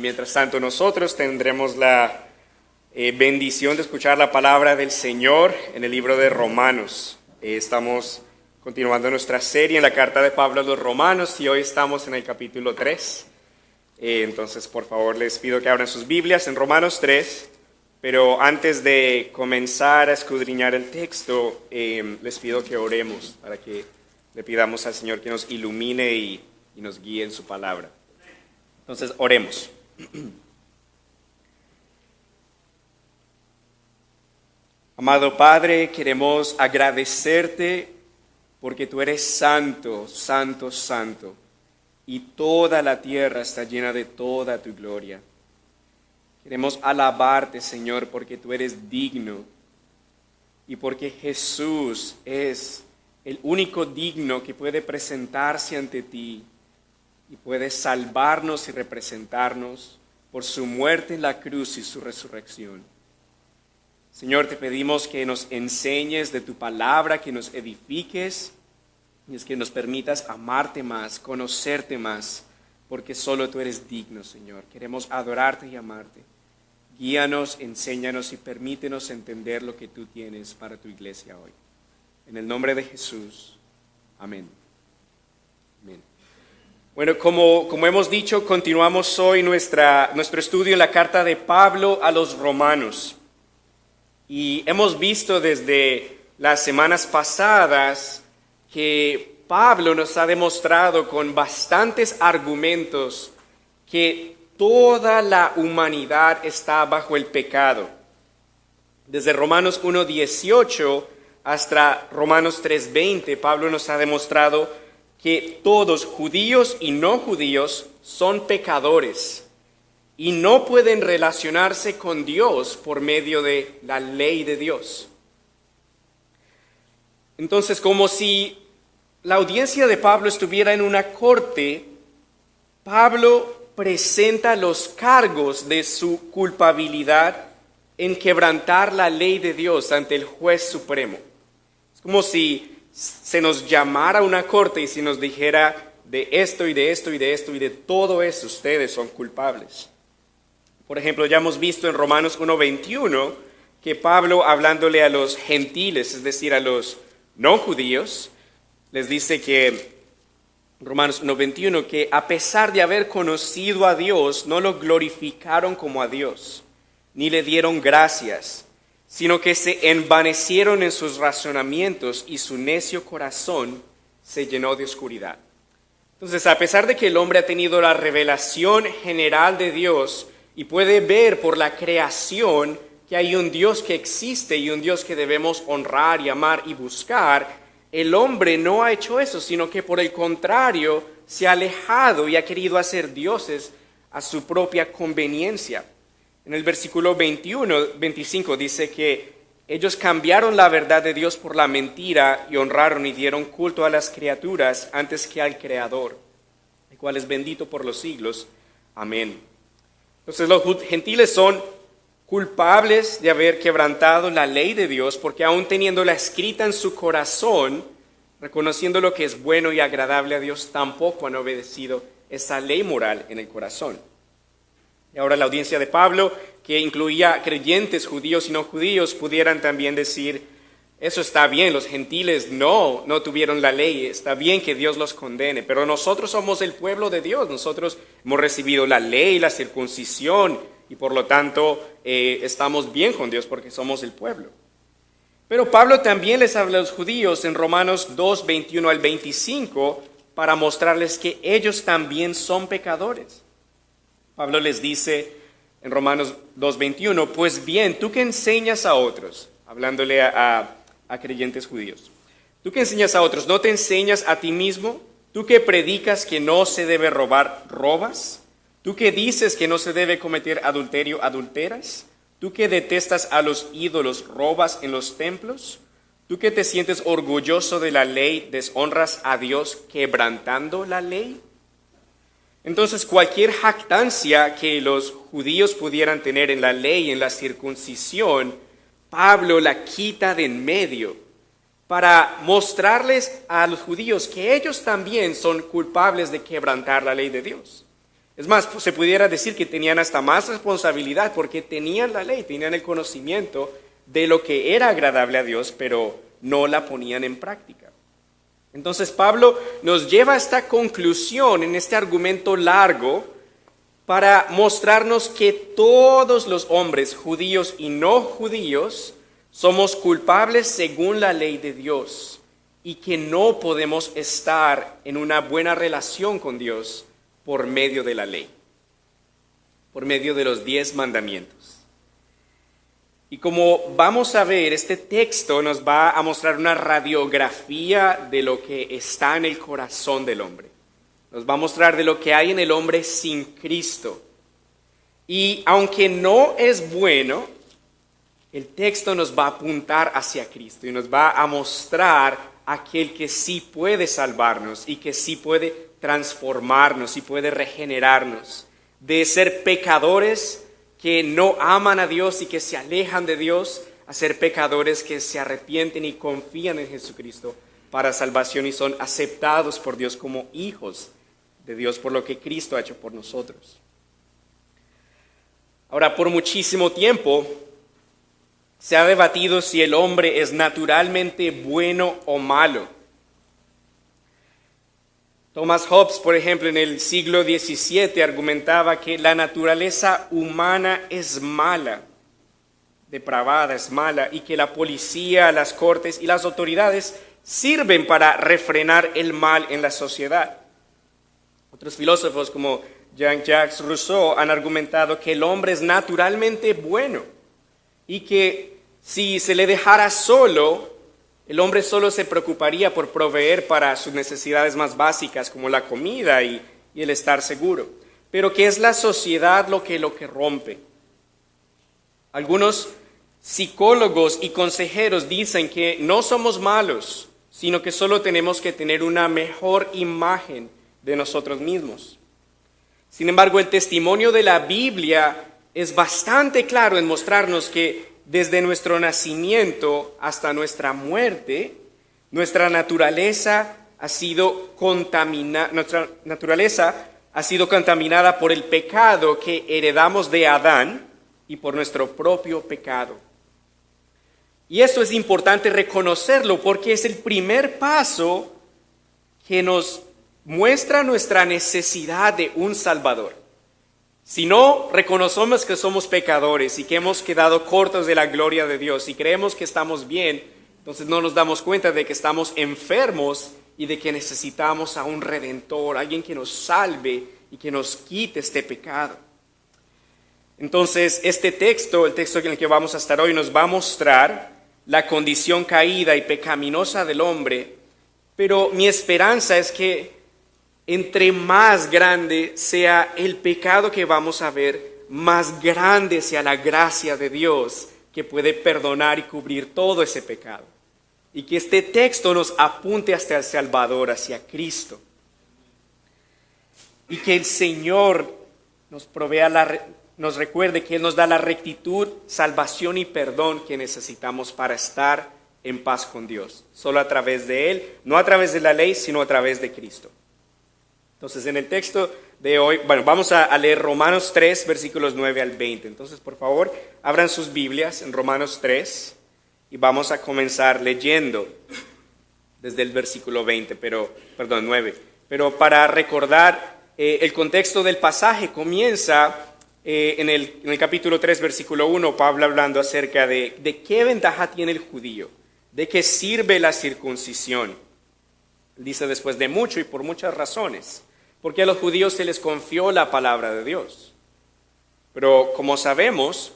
mientras tanto nosotros tendremos la bendición de escuchar la palabra del Señor en el libro de Romanos. Estamos continuando nuestra serie en la carta de Pablo a los Romanos y hoy estamos en el capítulo 3. Entonces, por favor, les pido que abran sus Biblias en Romanos 3, pero antes de comenzar a escudriñar el texto, les pido que oremos para que le pidamos al Señor que nos ilumine y nos guíe en su palabra. Entonces, oremos. Amado Padre, queremos agradecerte porque tú eres santo, santo, santo, y toda la tierra está llena de toda tu gloria. Queremos alabarte, Señor, porque tú eres digno y porque Jesús es el único digno que puede presentarse ante ti y puede salvarnos y representarnos por su muerte en la cruz y su resurrección. Señor, te pedimos que nos enseñes de tu palabra, que nos edifiques y es que nos permitas amarte más, conocerte más, porque solo tú eres digno, Señor. Queremos adorarte y amarte. Guíanos, enséñanos y permítenos entender lo que tú tienes para tu iglesia hoy. En el nombre de Jesús. Amén. Amén. Bueno, como hemos dicho, continuamos hoy nuestro estudio en la carta de Pablo a los Romanos. Y hemos visto desde las semanas pasadas que Pablo nos ha demostrado con bastantes argumentos que toda la humanidad está bajo el pecado. Desde Romanos 1:18 hasta Romanos 3:20, Pablo nos ha demostrado que todos, judíos y no judíos, son pecadores y no pueden relacionarse con Dios por medio de la ley de Dios. Entonces, como si la audiencia de Pablo estuviera en una corte, Pablo presenta los cargos de su culpabilidad en quebrantar la ley de Dios ante el juez supremo. Es como si se nos llamara a una corte y se nos dijera de esto y de esto y de esto y de todo eso ustedes son culpables. Por ejemplo, ya hemos visto en Romanos 1:21 que Pablo, hablándole a los gentiles, es decir, a los no judíos, les dice que, Romanos 1:21, que a pesar de haber conocido a Dios, no lo glorificaron como a Dios, ni le dieron gracias, sino que se envanecieron en sus razonamientos y su necio corazón se llenó de oscuridad. Entonces, a pesar de que el hombre ha tenido la revelación general de Dios y puede ver por la creación que hay un Dios que existe y un Dios que debemos honrar y amar y buscar, el hombre no ha hecho eso, sino que por el contrario se ha alejado y ha querido hacer dioses a su propia conveniencia. En el versículo 25 dice que ellos cambiaron la verdad de Dios por la mentira y honraron y dieron culto a las criaturas antes que al Creador, el cual es bendito por los siglos. Amén. Entonces los gentiles son culpables de haber quebrantado la ley de Dios porque aún teniéndola escrita en su corazón, reconociendo lo que es bueno y agradable a Dios, tampoco han obedecido esa ley moral en el corazón. Y ahora la audiencia de Pablo, que incluía creyentes judíos y no judíos, pudieran también decir, eso está bien, los gentiles no tuvieron la ley, está bien que Dios los condene, pero nosotros somos el pueblo de Dios, nosotros hemos recibido la ley, la circuncisión, y por lo tanto estamos bien con Dios porque somos el pueblo. Pero Pablo también les habla a los judíos en Romanos 2:21 al 25 para mostrarles que ellos también son pecadores. Pablo les dice en Romanos 2:21, pues bien, tú que enseñas a otros, hablándole a creyentes judíos, tú que enseñas a otros, ¿no te enseñas a ti mismo? Tú que predicas que no se debe robar, ¿robas? ¿Tú que dices que no se debe cometer adulterio, adulteras? ¿Tú que detestas a los ídolos, robas en los templos? ¿Tú que te sientes orgulloso de la ley, deshonras a Dios quebrantando la ley? Entonces, cualquier jactancia que los judíos pudieran tener en la ley, en la circuncisión, Pablo la quita de en medio para mostrarles a los judíos que ellos también son culpables de quebrantar la ley de Dios. Es más, pues, se pudiera decir que tenían hasta más responsabilidad porque tenían la ley, tenían el conocimiento de lo que era agradable a Dios, pero no la ponían en práctica. Entonces Pablo nos lleva a esta conclusión en este argumento largo para mostrarnos que todos los hombres, judíos y no judíos, somos culpables según la ley de Dios y que no podemos estar en una buena relación con Dios por medio de la ley, por medio de los 10 mandamientos. Y como vamos a ver, este texto nos va a mostrar una radiografía de lo que está en el corazón del hombre. Nos va a mostrar de lo que hay en el hombre sin Cristo. Y aunque no es bueno, el texto nos va a apuntar hacia Cristo y nos va a mostrar aquel que sí puede salvarnos y que sí puede transformarnos y puede regenerarnos de ser pecadores que no aman a Dios y que se alejan de Dios, a ser pecadores que se arrepienten y confían en Jesucristo para salvación y son aceptados por Dios como hijos de Dios por lo que Cristo ha hecho por nosotros. Ahora, por muchísimo tiempo se ha debatido si el hombre es naturalmente bueno o malo. Thomas Hobbes, por ejemplo, en el siglo XVII argumentaba que la naturaleza humana es mala, depravada, es mala, y que la policía, las cortes y las autoridades sirven para refrenar el mal en la sociedad. Otros filósofos como Jean-Jacques Rousseau han argumentado que el hombre es naturalmente bueno y que si se le dejara solo, el hombre solo se preocuparía por proveer para sus necesidades más básicas como la comida y el estar seguro, pero que es la sociedad lo que rompe. Algunos psicólogos y consejeros dicen que no somos malos, sino que solo tenemos que tener una mejor imagen de nosotros mismos. Sin embargo, el testimonio de la Biblia es bastante claro en mostrarnos que desde nuestro nacimiento hasta nuestra muerte, nuestra naturaleza ha sido contaminada por el pecado que heredamos de Adán y por nuestro propio pecado. Y esto es importante reconocerlo porque es el primer paso que nos muestra nuestra necesidad de un Salvador. Si no reconocemos que somos pecadores y que hemos quedado cortos de la gloria de Dios y creemos que estamos bien, entonces no nos damos cuenta de que estamos enfermos y de que necesitamos a un Redentor, alguien que nos salve y que nos quite este pecado. Entonces, este texto, el texto en el que vamos a estar hoy, nos va a mostrar la condición caída y pecaminosa del hombre, pero mi esperanza es que entre más grande sea el pecado que vamos a ver, más grande sea la gracia de Dios que puede perdonar y cubrir todo ese pecado. Y que este texto nos apunte hacia el Salvador, hacia Cristo. Y que el Señor nos recuerde que Él nos da la rectitud, salvación y perdón que necesitamos para estar en paz con Dios. Solo a través de Él, no a través de la ley, sino a través de Cristo. Entonces, en el texto de hoy, vamos a leer Romanos 3, versículos 9 al 20. Entonces, por favor, abran sus Biblias en Romanos 3 y vamos a comenzar leyendo desde el versículo 9. Pero para recordar el contexto del pasaje, comienza en el capítulo 3, versículo 1, Pablo hablando acerca de qué ventaja tiene el judío, de qué sirve la circuncisión. Dice después de mucho y por muchas razones. Porque a los judíos se les confió la palabra de Dios. Pero como sabemos,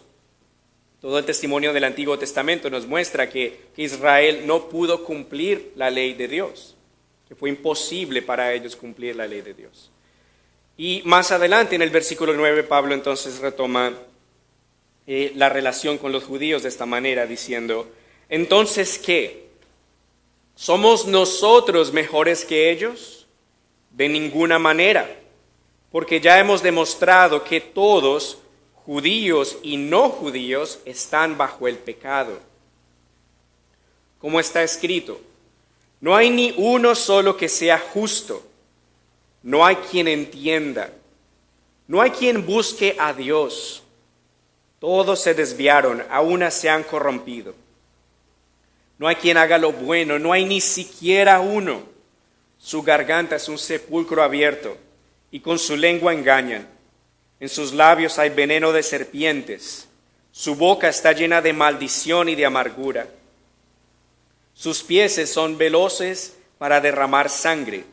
todo el testimonio del Antiguo Testamento nos muestra que Israel no pudo cumplir la ley de Dios, que fue imposible para ellos cumplir la ley de Dios. Y más adelante en el versículo 9, Pablo entonces retoma la relación con los judíos de esta manera, diciendo, ¿entonces qué? ¿Somos nosotros mejores que ellos? De ninguna manera, porque ya hemos demostrado que todos, judíos y no judíos, están bajo el pecado. Como está escrito, no hay ni uno solo que sea justo, no hay quien entienda. No hay quien busque a Dios. Todos se desviaron, a una se han corrompido. No hay quien haga lo bueno, no hay ni siquiera uno. Su garganta es un sepulcro abierto y con su lengua engañan. En sus labios hay veneno de serpientes. Su boca está llena de maldición y de amargura. Sus pies son veloces para derramar sangre.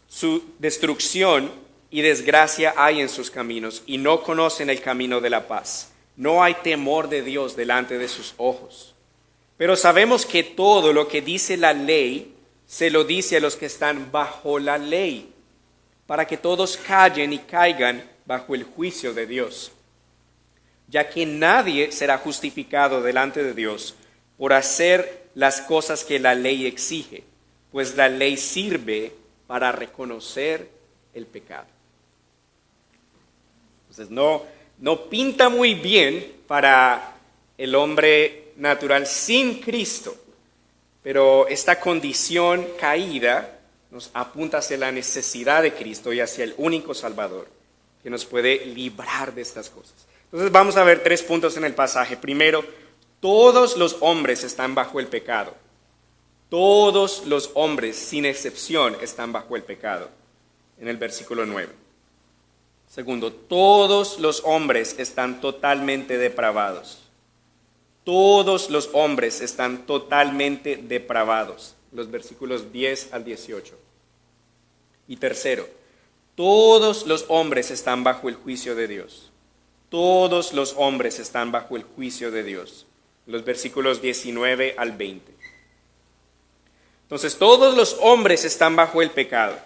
Su destrucción y desgracia hay en sus caminos y no conocen el camino de la paz. No hay temor de Dios delante de sus ojos. Pero sabemos que todo lo que dice la ley se lo dice a los que están bajo la ley, para que todos callen y caigan bajo el juicio de Dios, ya que nadie será justificado delante de Dios por hacer las cosas que la ley exige, pues la ley sirve para reconocer el pecado. Entonces no pinta muy bien para el hombre natural sin Cristo, pero esta condición caída nos apunta hacia la necesidad de Cristo y hacia el único Salvador que nos puede librar de estas cosas. Entonces vamos a ver 3 puntos en el pasaje. Primero, todos los hombres están bajo el pecado. Todos los hombres, sin excepción, están bajo el pecado, en el versículo 9. Segundo, todos los hombres están totalmente depravados. Todos los hombres están totalmente depravados. Los versículos 10 al 18. Y tercero, todos los hombres están bajo el juicio de Dios. Todos los hombres están bajo el juicio de Dios. Los versículos 19 al 20. Entonces, todos los hombres están bajo el pecado.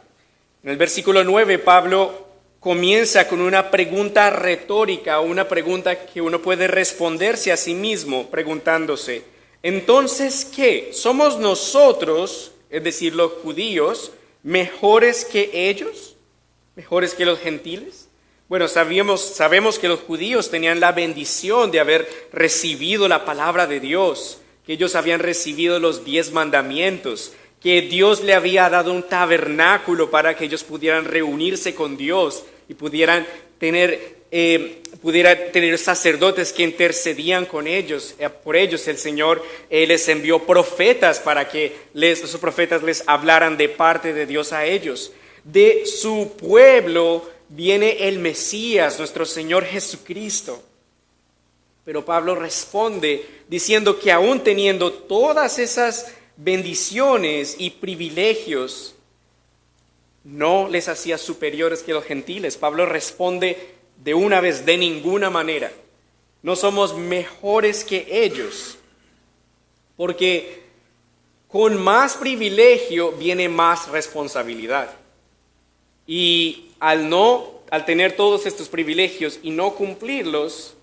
En el versículo 9, Pablo comienza con una pregunta retórica, una pregunta que uno puede responderse a sí mismo, preguntándose, entonces, ¿qué? ¿Somos nosotros, es decir, los judíos, mejores que ellos? ¿Mejores que los gentiles? Bueno, sabemos que los judíos tenían la bendición de haber recibido la palabra de Dios, que ellos habían recibido los 10 mandamientos, que Dios le había dado un tabernáculo para que ellos pudieran reunirse con Dios y pudieran tener sacerdotes que intercedían con ellos. Por ellos el Señor les envió profetas para que esos profetas les hablaran de parte de Dios a ellos. De su pueblo viene el Mesías, nuestro Señor Jesucristo. Pero Pablo responde diciendo que aún teniendo todas esas bendiciones y privilegios, no les hacía superiores que los gentiles. Pablo responde de una vez, de ninguna manera. No somos mejores que ellos, porque con más privilegio viene más responsabilidad. Y al tener todos estos privilegios y no cumplirlos,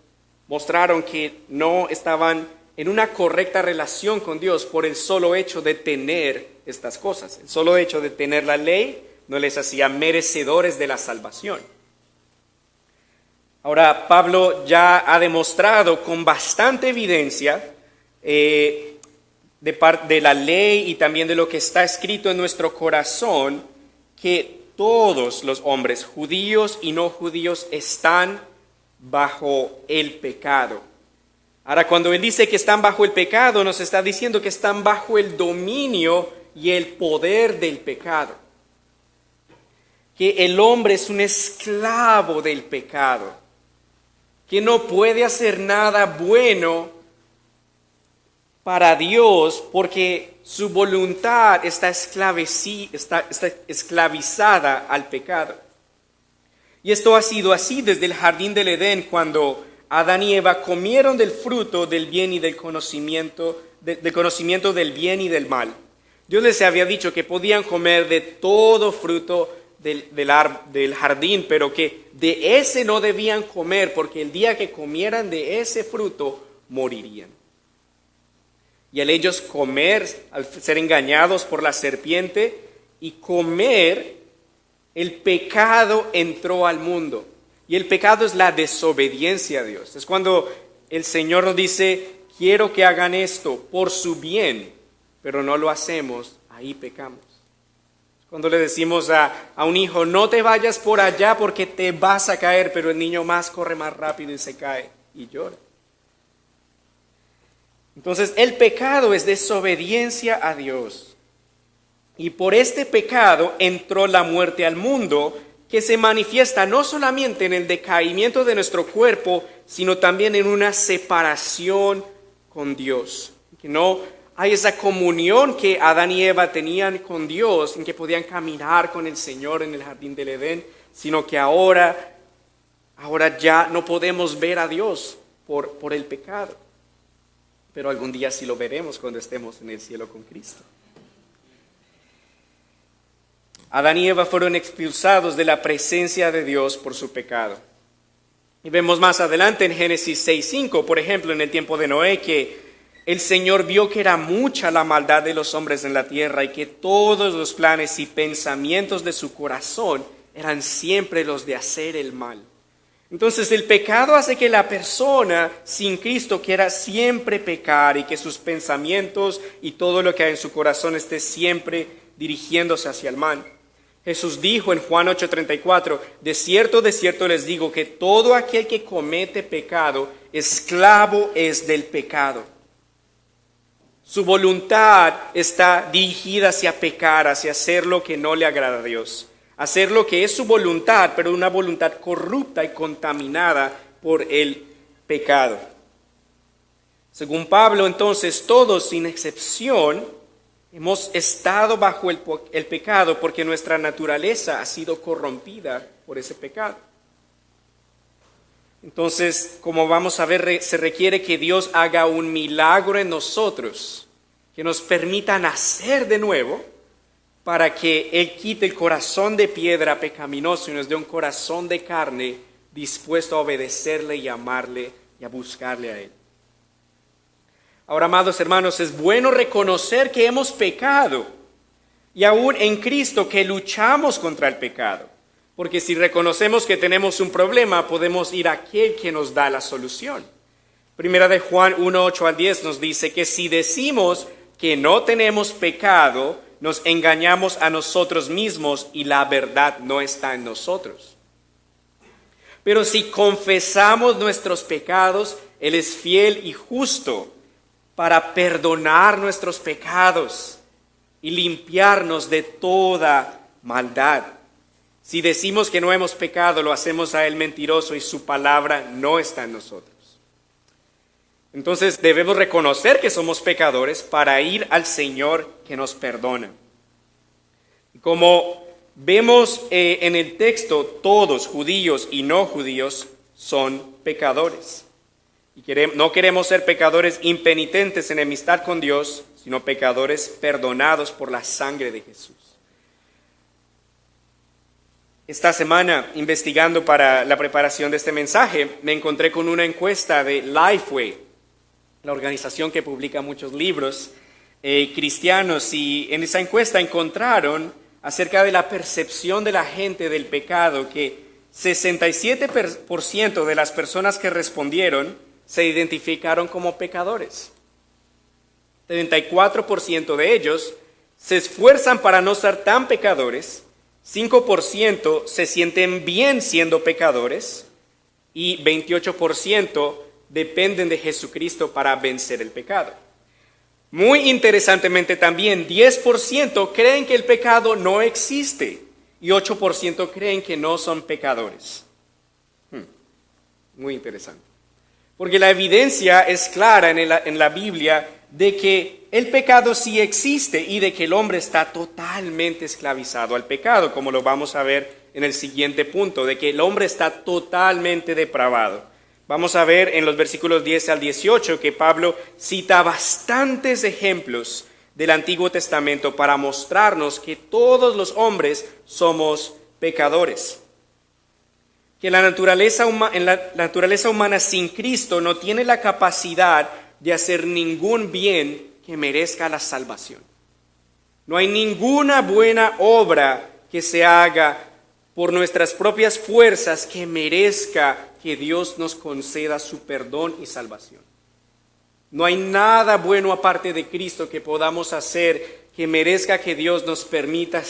mostraron que no estaban en una correcta relación con Dios por el solo hecho de tener estas cosas. El solo hecho de tener la ley no les hacía merecedores de la salvación. Ahora, Pablo ya ha demostrado con bastante evidencia de la ley y también de lo que está escrito en nuestro corazón, que todos los hombres, judíos y no judíos, están bajo el pecado. Ahora, cuando él dice que están bajo el pecado, nos está diciendo que están bajo el dominio y el poder del pecado. Que el hombre es un esclavo del pecado, que no puede hacer nada bueno para Dios porque su voluntad está esclavizada al pecado. Y esto ha sido así desde el jardín del Edén, cuando Adán y Eva comieron del fruto del bien y del conocimiento del bien y del mal. Dios les había dicho que podían comer de todo fruto del jardín, pero que de ese no debían comer, porque el día que comieran de ese fruto, morirían. Y al ellos comer, al ser engañados por la serpiente y comer, el pecado entró al mundo. Y el pecado es la desobediencia a Dios. Es cuando el Señor nos dice, quiero que hagan esto por su bien, pero no lo hacemos, ahí pecamos. Cuando le decimos a un hijo, no te vayas por allá porque te vas a caer, pero el niño corre más rápido y se cae y llora. Entonces, el pecado es desobediencia a Dios. Y por este pecado entró la muerte al mundo, que se manifiesta no solamente en el decaimiento de nuestro cuerpo, sino también en una separación con Dios. Que no hay esa comunión que Adán y Eva tenían con Dios, en que podían caminar con el Señor en el jardín del Edén, sino que ahora ya no podemos ver a Dios por el pecado. Pero algún día sí lo veremos cuando estemos en el cielo con Cristo. Adán y Eva fueron expulsados de la presencia de Dios por su pecado. Y vemos más adelante en Génesis 6:5, por ejemplo, en el tiempo de Noé, que el Señor vio que era mucha la maldad de los hombres en la tierra y que todos los planes y pensamientos de su corazón eran siempre los de hacer el mal. Entonces el pecado hace que la persona sin Cristo quiera siempre pecar y que sus pensamientos y todo lo que hay en su corazón esté siempre dirigiéndose hacia el mal. Jesús dijo en Juan 8:34, de cierto les digo que todo aquel que comete pecado, esclavo es del pecado. Su voluntad está dirigida hacia pecar, hacia hacer lo que no le agrada a Dios. Hacer lo que es su voluntad, pero una voluntad corrupta y contaminada por el pecado. Según Pablo, entonces, todos sin excepción hemos estado bajo el pecado porque nuestra naturaleza ha sido corrompida por ese pecado. Entonces, como vamos a ver, se requiere que Dios haga un milagro en nosotros, que nos permita nacer de nuevo, para que Él quite el corazón de piedra pecaminoso y nos dé un corazón de carne dispuesto a obedecerle y amarle y a buscarle a Él. Ahora, amados hermanos, es bueno reconocer que hemos pecado y aún en Cristo que luchamos contra el pecado. Porque si reconocemos que tenemos un problema, podemos ir a aquel que nos da la solución. Primera de Juan 1:8-10 nos dice que si decimos que no tenemos pecado, nos engañamos a nosotros mismos y la verdad no está en nosotros. Pero si confesamos nuestros pecados, Él es fiel y justo para perdonar nuestros pecados y limpiarnos de toda maldad. Si decimos que no hemos pecado, lo hacemos a Él mentiroso y su palabra no está en nosotros. Entonces debemos reconocer que somos pecadores para ir al Señor que nos perdona. Como vemos en el texto, todos, judíos y no judíos, son pecadores. Y no queremos ser pecadores impenitentes en enemistad con Dios, sino pecadores perdonados por la sangre de Jesús. Esta semana, investigando para la preparación de este mensaje, me encontré con una encuesta de Lifeway, la organización que publica muchos libros cristianos, y en esa encuesta encontraron acerca de la percepción de la gente del pecado, que 67% de las personas que respondieron se identificaron como pecadores. 34% de ellos se esfuerzan para no ser tan pecadores, 5% se sienten bien siendo pecadores y 28% dependen de Jesucristo para vencer el pecado. Muy interesantemente también, 10% creen que el pecado no existe y 8% creen que no son pecadores. Muy interesante. Porque la evidencia es clara en la Biblia de que el pecado sí existe y de que el hombre está totalmente esclavizado al pecado, como lo vamos a ver en el siguiente punto, de que el hombre está totalmente depravado. Vamos a ver en los versículos 10 al 18 que Pablo cita bastantes ejemplos del Antiguo Testamento para mostrarnos que todos los hombres somos pecadores. Que la naturaleza humana sin Cristo no tiene la capacidad de hacer ningún bien que merezca la salvación. No hay ninguna buena obra que se haga por nuestras propias fuerzas que merezca que Dios nos conceda su perdón y salvación. No hay nada bueno aparte de Cristo que podamos hacer que merezca que Dios nos permita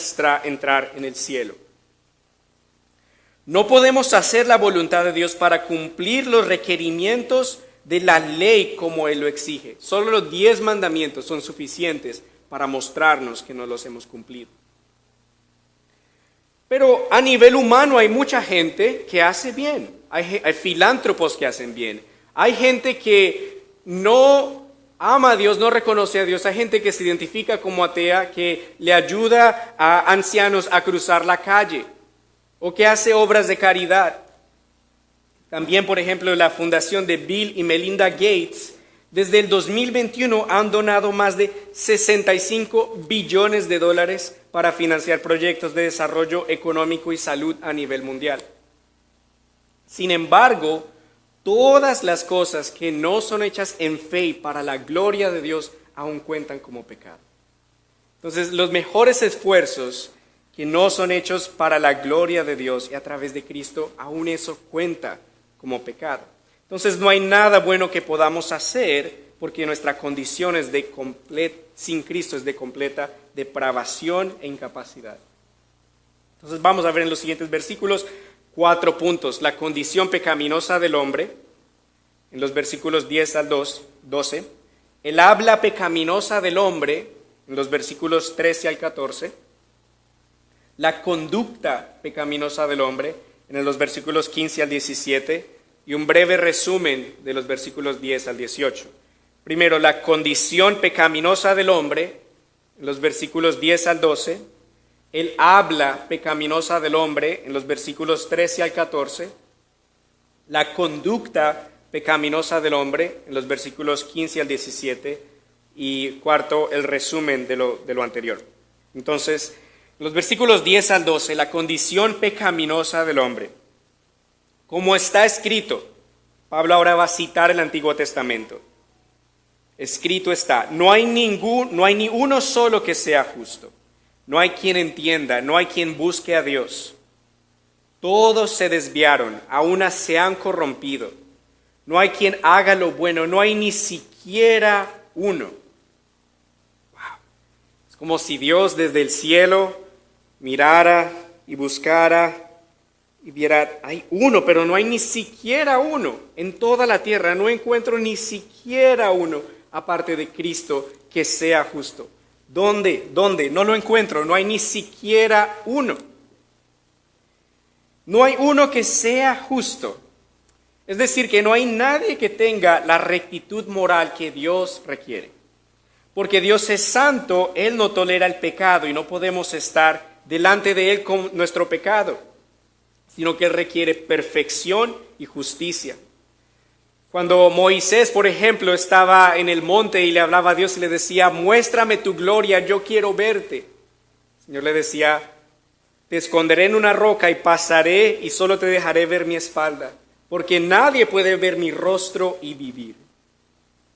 entrar en el cielo. No podemos hacer la voluntad de Dios para cumplir los requerimientos de la ley como Él lo exige. Solo los 10 mandamientos son suficientes para mostrarnos que no los hemos cumplido. Pero a nivel humano hay mucha gente que hace bien. Hay filántropos que hacen bien. Hay gente que no ama a Dios, no reconoce a Dios. Hay gente que se identifica como atea, que le ayuda a ancianos a cruzar la calle o que hace obras de caridad. También, por ejemplo, la fundación de Bill y Melinda Gates, desde el 2021 han donado más de 65 billones de dólares para financiar proyectos de desarrollo económico y salud a nivel mundial. Sin embargo, todas las cosas que no son hechas en fe y para la gloria de Dios aún cuentan como pecado. Entonces, los mejores esfuerzos que no son hechos para la gloria de Dios y a través de Cristo, aún eso cuenta como pecado. Entonces, no hay nada bueno que podamos hacer porque nuestra condición es sin Cristo es de completa depravación e incapacidad. Entonces, vamos a ver en los siguientes versículos 4 puntos. La condición pecaminosa del hombre, en los versículos 10 al 12. El habla pecaminosa del hombre, en los versículos 13 al 14. La conducta pecaminosa del hombre, en los versículos 15 al 17. Y un breve resumen de los versículos 10 al 18. Primero, la condición pecaminosa del hombre, en los versículos 10 al 12. El habla pecaminosa del hombre, en los versículos 13 al 14. La conducta pecaminosa del hombre, en los versículos 15 al 17. Y cuarto, el resumen de lo anterior. Entonces, en los versículos 10 al 12, la condición pecaminosa del hombre. Como está escrito, Pablo ahora va a citar el Antiguo Testamento. Escrito está, no hay ni uno solo que sea justo. No hay quien entienda, no hay quien busque a Dios. Todos se desviaron, a una se han corrompido. No hay quien haga lo bueno, no hay ni siquiera uno. Wow. Es como si Dios desde el cielo mirara y buscara y viera, hay uno, pero no hay ni siquiera uno en toda la tierra. No encuentro ni siquiera uno aparte de Cristo que sea justo. ¿Dónde? No lo encuentro, no hay ni siquiera uno. No hay uno que sea justo. Es decir, que no hay nadie que tenga la rectitud moral que Dios requiere. Porque Dios es santo, Él no tolera el pecado y no podemos estar delante de Él con nuestro pecado, sino que Él requiere perfección y justicia. Cuando Moisés, por ejemplo, estaba en el monte y le hablaba a Dios y le decía, muéstrame tu gloria, yo quiero verte. El Señor le decía, te esconderé en una roca y pasaré y solo te dejaré ver mi espalda, porque nadie puede ver mi rostro y vivir.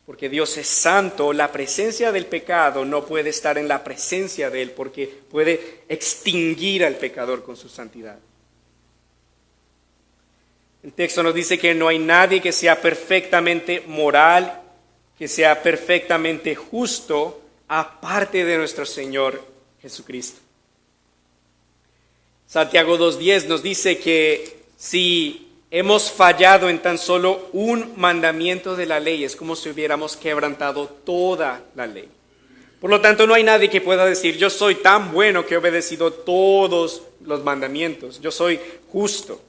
Porque Dios es santo, la presencia del pecado no puede estar en la presencia de Él, porque puede extinguir al pecador con su santidad. El texto nos dice que no hay nadie que sea perfectamente moral, que sea perfectamente justo, aparte de nuestro Señor Jesucristo. Santiago 2:10 nos dice que si hemos fallado en tan solo un mandamiento de la ley, es como si hubiéramos quebrantado toda la ley. Por lo tanto, no hay nadie que pueda decir, yo soy tan bueno que he obedecido todos los mandamientos, yo soy justo.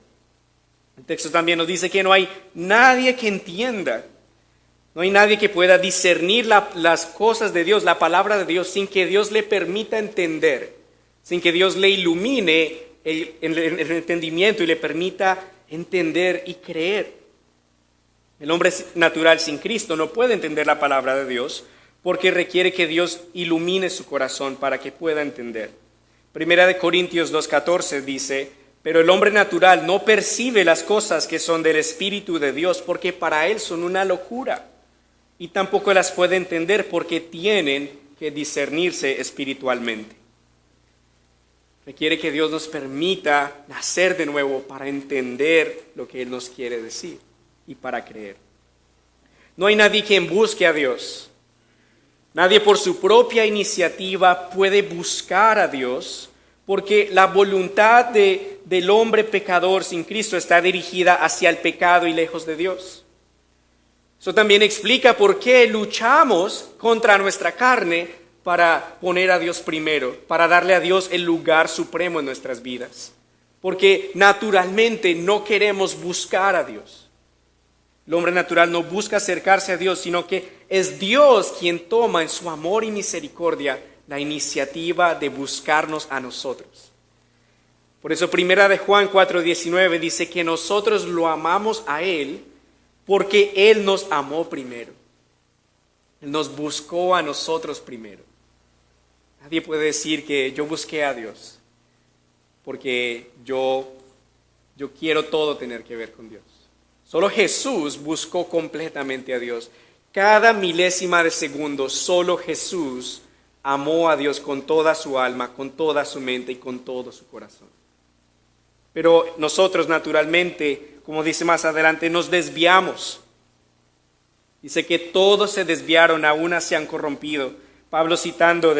El texto también nos dice que no hay nadie que entienda, no hay nadie que pueda discernir las cosas de Dios, la palabra de Dios, sin que Dios le permita entender, sin que Dios le ilumine el entendimiento y le permita entender y creer. El hombre natural sin Cristo no puede entender la palabra de Dios porque requiere que Dios ilumine su corazón para que pueda entender. Primera de Corintios 2:14 dice, pero el hombre natural no percibe las cosas que son del Espíritu de Dios porque para él son una locura y tampoco las puede entender porque tienen que discernirse espiritualmente. Requiere que Dios nos permita nacer de nuevo para entender lo que Él nos quiere decir y para creer. No hay nadie quien busque a Dios. Nadie por su propia iniciativa puede buscar a Dios, porque la voluntad del hombre pecador sin Cristo está dirigida hacia el pecado y lejos de Dios. Eso también explica por qué luchamos contra nuestra carne para poner a Dios primero, para darle a Dios el lugar supremo en nuestras vidas. Porque naturalmente no queremos buscar a Dios. El hombre natural no busca acercarse a Dios, sino que es Dios quien toma en su amor y misericordia la iniciativa de buscarnos a nosotros. Por eso 1 Juan 4:19 dice que nosotros lo amamos a Él porque Él nos amó primero. Él nos buscó a nosotros primero. Nadie puede decir que yo busqué a Dios porque yo quiero todo tener que ver con Dios. Solo Jesús buscó completamente a Dios. Cada milésima de segundo, solo Jesús amó a Dios con toda su alma, con toda su mente y con todo su corazón. Pero nosotros naturalmente, como dice más adelante, nos desviamos. Dice que todos se desviaron, a una se han corrompido. Pablo citando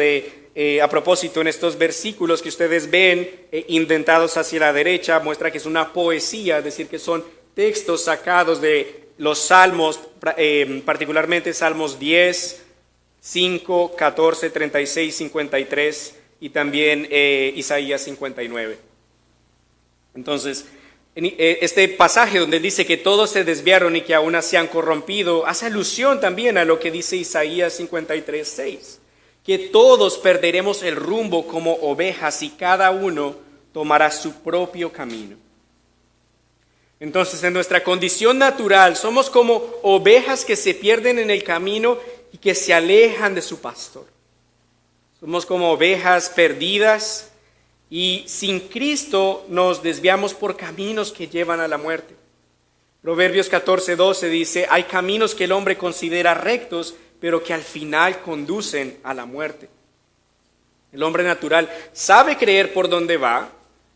a propósito en estos versículos que ustedes ven indentados hacia la derecha, muestra que es una poesía, es decir, que son textos sacados de los salmos, particularmente Salmos 10, 5, 14, 36, 53 y también Isaías 59. Entonces, este pasaje donde dice que todos se desviaron y que aún se han corrompido, hace alusión también a lo que dice Isaías 53, 6, que todos perderemos el rumbo como ovejas y cada uno tomará su propio camino. Entonces, en nuestra condición natural, somos como ovejas que se pierden en el camino y que se alejan de su pastor. Somos como ovejas perdidas y sin Cristo nos desviamos por caminos que llevan a la muerte. Proverbios 14:12 dice, hay caminos que el hombre considera rectos, pero que al final conducen a la muerte. El hombre natural sabe creer por dónde va,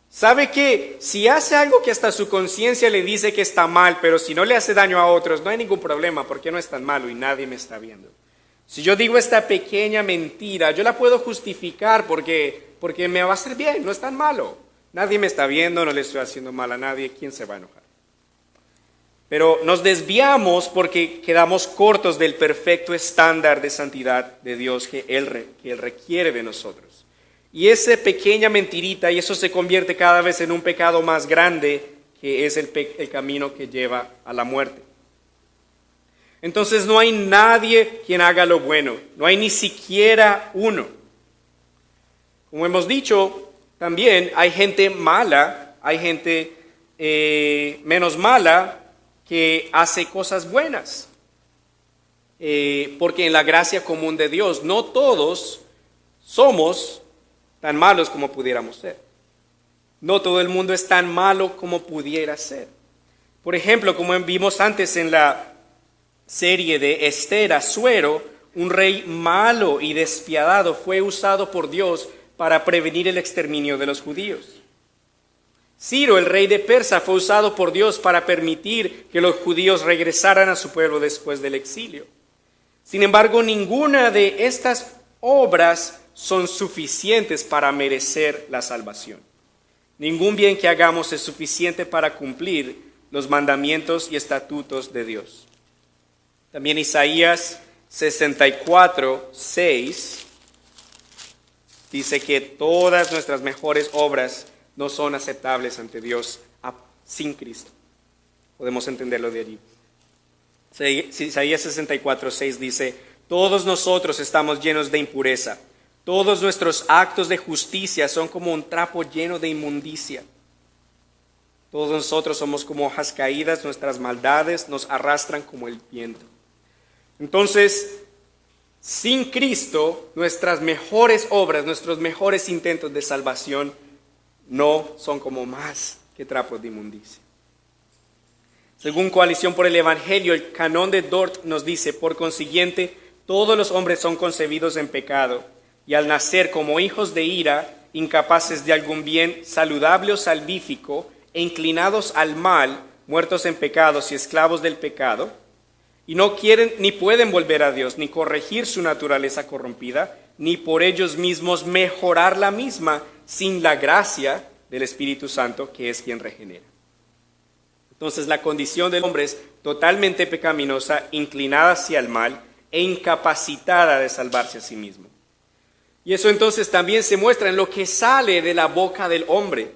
sabe que si hace algo que hasta su conciencia le dice que está mal, pero si no le hace daño a otros, no hay ningún problema porque no es tan malo y nadie me está viendo. Si yo digo esta pequeña mentira, yo la puedo justificar porque me va a hacer bien, no es tan malo. Nadie me está viendo, no le estoy haciendo mal a nadie, ¿quién se va a enojar? Pero nos desviamos porque quedamos cortos del perfecto estándar de santidad de Dios que Él requiere de nosotros. Y esa pequeña mentirita, y eso se convierte cada vez en un pecado más grande, que es el camino que lleva a la muerte. Entonces no hay nadie quien haga lo bueno, no hay ni siquiera uno. Como hemos dicho, también hay gente mala, hay gente menos mala que hace cosas buenas. Porque en la gracia común de Dios, no todos somos tan malos como pudiéramos ser. No todo el mundo es tan malo como pudiera ser. Por ejemplo, como vimos antes en la serie de Esther, Asuero, un rey malo y despiadado, fue usado por Dios para prevenir el exterminio de los judíos. Ciro, el rey de Persia, fue usado por Dios para permitir que los judíos regresaran a su pueblo después del exilio. Sin embargo, ninguna de estas obras son suficientes para merecer la salvación. Ningún bien que hagamos es suficiente para cumplir los mandamientos y estatutos de Dios. También Isaías 64, 6 dice que todas nuestras mejores obras no son aceptables ante Dios sin Cristo. Podemos entenderlo de allí. Isaías 64, 6 dice, todos nosotros estamos llenos de impureza. Todos nuestros actos de justicia son como un trapo lleno de inmundicia. Todos nosotros somos como hojas caídas, nuestras maldades nos arrastran como el viento. Entonces, sin Cristo, nuestras mejores obras, nuestros mejores intentos de salvación no son como más que trapos de inmundicia. Según Coalición por el Evangelio, el Canon de Dort nos dice, por consiguiente, todos los hombres son concebidos en pecado, y al nacer como hijos de ira, incapaces de algún bien saludable o salvífico, e inclinados al mal, muertos en pecados y esclavos del pecado, y no quieren ni pueden volver a Dios, ni corregir su naturaleza corrompida, ni por ellos mismos mejorar la misma sin la gracia del Espíritu Santo, que es quien regenera. Entonces la condición del hombre es totalmente pecaminosa, inclinada hacia el mal e incapacitada de salvarse a sí mismo. Y eso entonces también se muestra en lo que sale de la boca del hombre.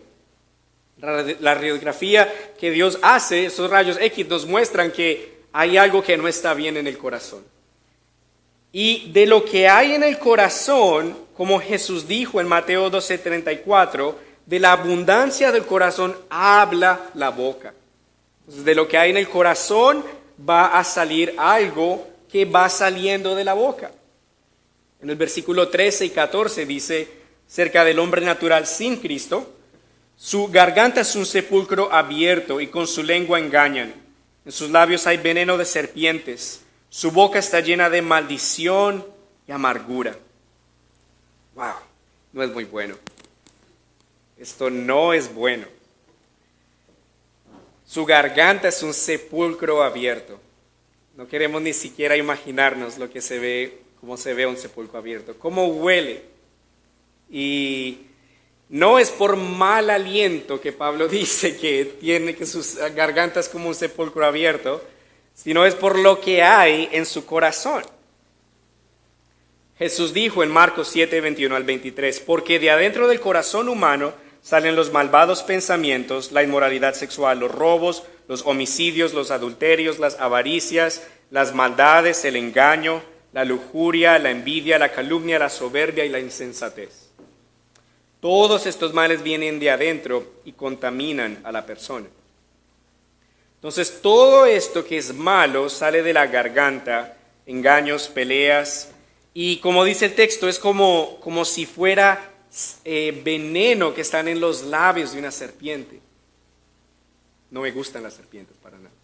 La radiografía que Dios hace, esos rayos X nos muestran que hay algo que no está bien en el corazón. Y de lo que hay en el corazón, como Jesús dijo en Mateo 12:34, de la abundancia del corazón habla la boca. Entonces, de lo que hay en el corazón va a salir algo que va saliendo de la boca. En el versículo 13 y 14 dice, cerca del hombre natural sin Cristo, su garganta es un sepulcro abierto y con su lengua engañan. En sus labios hay veneno de serpientes. Su boca está llena de maldición y amargura. Wow, no es muy bueno. Esto no es bueno. Su garganta es un sepulcro abierto. No queremos ni siquiera imaginarnos lo que se ve, cómo se ve un sepulcro abierto, cómo huele. Y no es por mal aliento que Pablo dice que tiene que sus gargantas como un sepulcro abierto, sino es por lo que hay en su corazón. Jesús dijo en Marcos 7:21 al 23, porque de adentro del corazón humano salen los malvados pensamientos, la inmoralidad sexual, los robos, los homicidios, los adulterios, las avaricias, las maldades, el engaño, la lujuria, la envidia, la calumnia, la soberbia y la insensatez. Todos estos males vienen de adentro y contaminan a la persona. Entonces, todo esto que es malo sale de la garganta, engaños, peleas, y como dice el texto, es como si fuera veneno que están en los labios de una serpiente. No me gustan las serpientes para nada.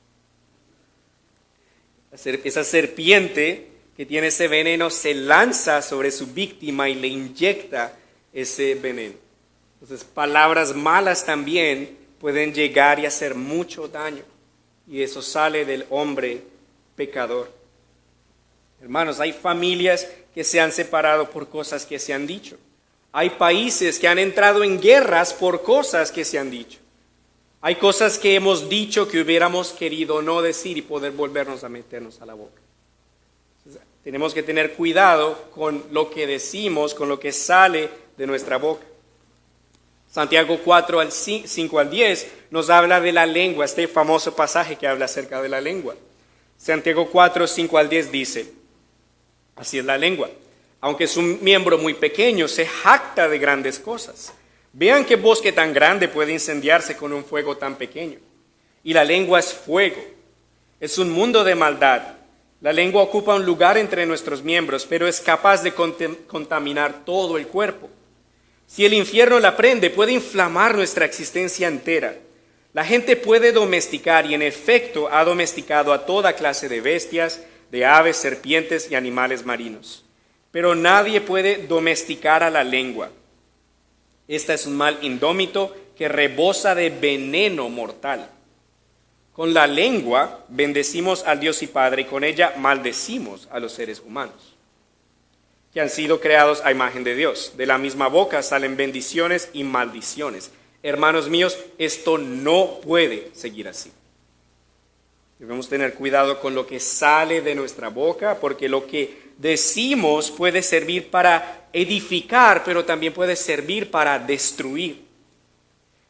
Esa serpiente que tiene ese veneno se lanza sobre su víctima y le inyecta ese veneno. Entonces, palabras malas también pueden llegar y hacer mucho daño. Y eso sale del hombre pecador. Hermanos, hay familias que se han separado por cosas que se han dicho. Hay países que han entrado en guerras por cosas que se han dicho. Hay cosas que hemos dicho que hubiéramos querido no decir y poder volvernos a meternos a la boca. Tenemos que tener cuidado con lo que decimos, con lo que sale de nuestra boca. Santiago 4, 5 al 10 nos habla de la lengua, este famoso pasaje que habla acerca de la lengua. Santiago 4, 5 al 10 dice, así es la lengua. Aunque es un miembro muy pequeño, se jacta de grandes cosas. Vean qué bosque tan grande puede incendiarse con un fuego tan pequeño. Y la lengua es fuego, es un mundo de maldad. La lengua ocupa un lugar entre nuestros miembros, pero es capaz de contaminar todo el cuerpo. Si el infierno la prende, puede inflamar nuestra existencia entera. La gente puede domesticar y en efecto ha domesticado a toda clase de bestias, de aves, serpientes y animales marinos. Pero nadie puede domesticar a la lengua. Esta es un mal indómito que rebosa de veneno mortal. Con la lengua bendecimos al Dios y Padre y con ella maldecimos a los seres humanos, que han sido creados a imagen de Dios. De la misma boca salen bendiciones y maldiciones. Hermanos míos, esto no puede seguir así. Debemos tener cuidado con lo que sale de nuestra boca, porque lo que decimos puede servir para edificar, pero también puede servir para destruir.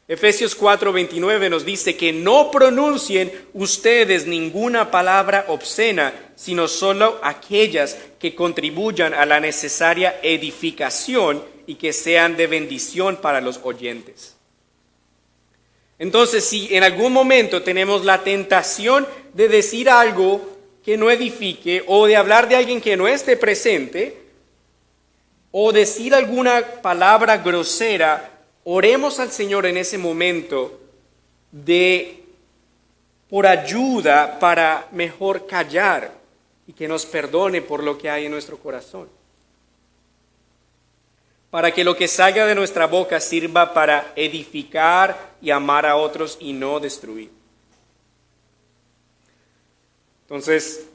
Efesios 4:29 nos dice que no pronuncien ustedes ninguna palabra obscena, sino solo aquellas que contribuyan a la necesaria edificación y que sean de bendición para los oyentes. Entonces, si en algún momento tenemos la tentación de decir algo que no edifique, o de hablar de alguien que no esté presente, o decir alguna palabra grosera, oremos al Señor en ese momento por ayuda para mejor callar y que nos perdone por lo que hay en nuestro corazón. Para que lo que salga de nuestra boca sirva para edificar y amar a otros y no destruir. Entonces,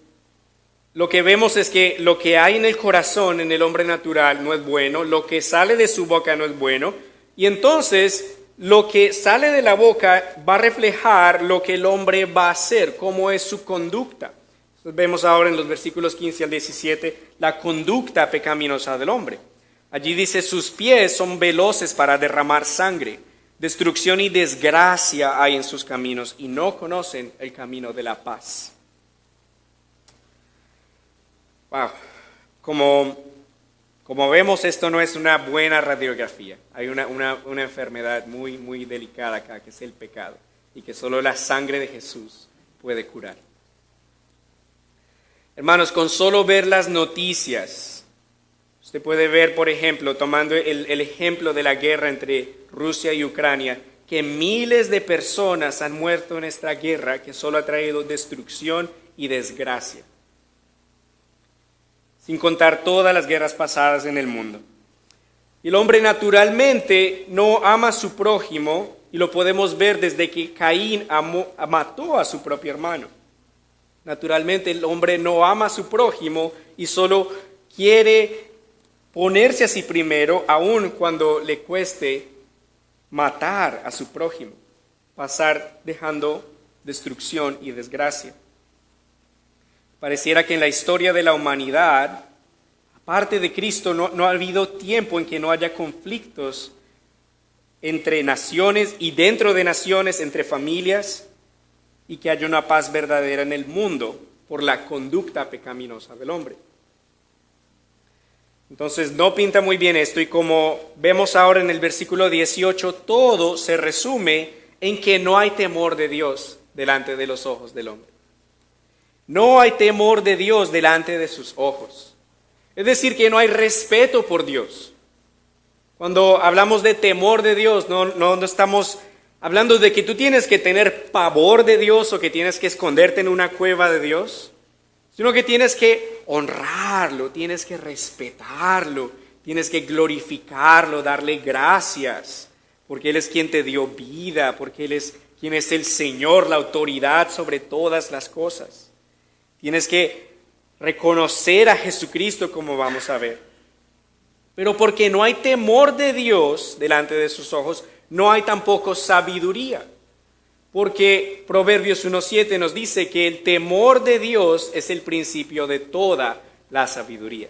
lo que vemos es que lo que hay en el corazón, en el hombre natural, no es bueno, lo que sale de su boca no es bueno, y entonces lo que sale de la boca va a reflejar lo que el hombre va a hacer, cómo es su conducta. Entonces vemos ahora en los versículos 15 al 17 la conducta pecaminosa del hombre. Allí dice, sus pies son veloces para derramar sangre, destrucción y desgracia hay en sus caminos, y no conocen el camino de la paz. Wow, como vemos, esto no es una buena radiografía. Hay una enfermedad muy delicada acá, que es el pecado, y que solo la sangre de Jesús puede curar. Hermanos, con solo ver las noticias, usted puede ver, por ejemplo, tomando el ejemplo de la guerra entre Rusia y Ucrania, que miles de personas han muerto en esta guerra que solo ha traído destrucción y desgracia, sin contar todas las guerras pasadas en el mundo. Y el hombre naturalmente no ama a su prójimo, y lo podemos ver desde que Caín mató a su propio hermano. Naturalmente el hombre no ama a su prójimo y solo quiere ponerse a sí primero, aun cuando le cueste matar a su prójimo, pasar dejando destrucción y desgracia. Pareciera que en la historia de la humanidad, aparte de Cristo, no ha habido tiempo en que no haya conflictos entre naciones y dentro de naciones, entre familias, y que haya una paz verdadera en el mundo por la conducta pecaminosa del hombre. Entonces no pinta muy bien esto, y como vemos ahora en el versículo 18, todo se resume en que no hay temor de Dios delante de los ojos del hombre. No hay temor de Dios delante de sus ojos. Es decir, que no hay respeto por Dios. Cuando hablamos de temor de Dios, no estamos hablando de que tú tienes que tener pavor de Dios o que tienes que esconderte en una cueva de Dios, sino que tienes que honrarlo, tienes que respetarlo, tienes que glorificarlo, darle gracias, porque Él es quien te dio vida, porque Él es quien es el Señor, la autoridad sobre todas las cosas. Tienes que reconocer a Jesucristo, como vamos a ver. Pero porque no hay temor de Dios delante de sus ojos, no hay tampoco sabiduría. Porque Proverbios 1:7 nos dice que el temor de Dios es el principio de toda la sabiduría.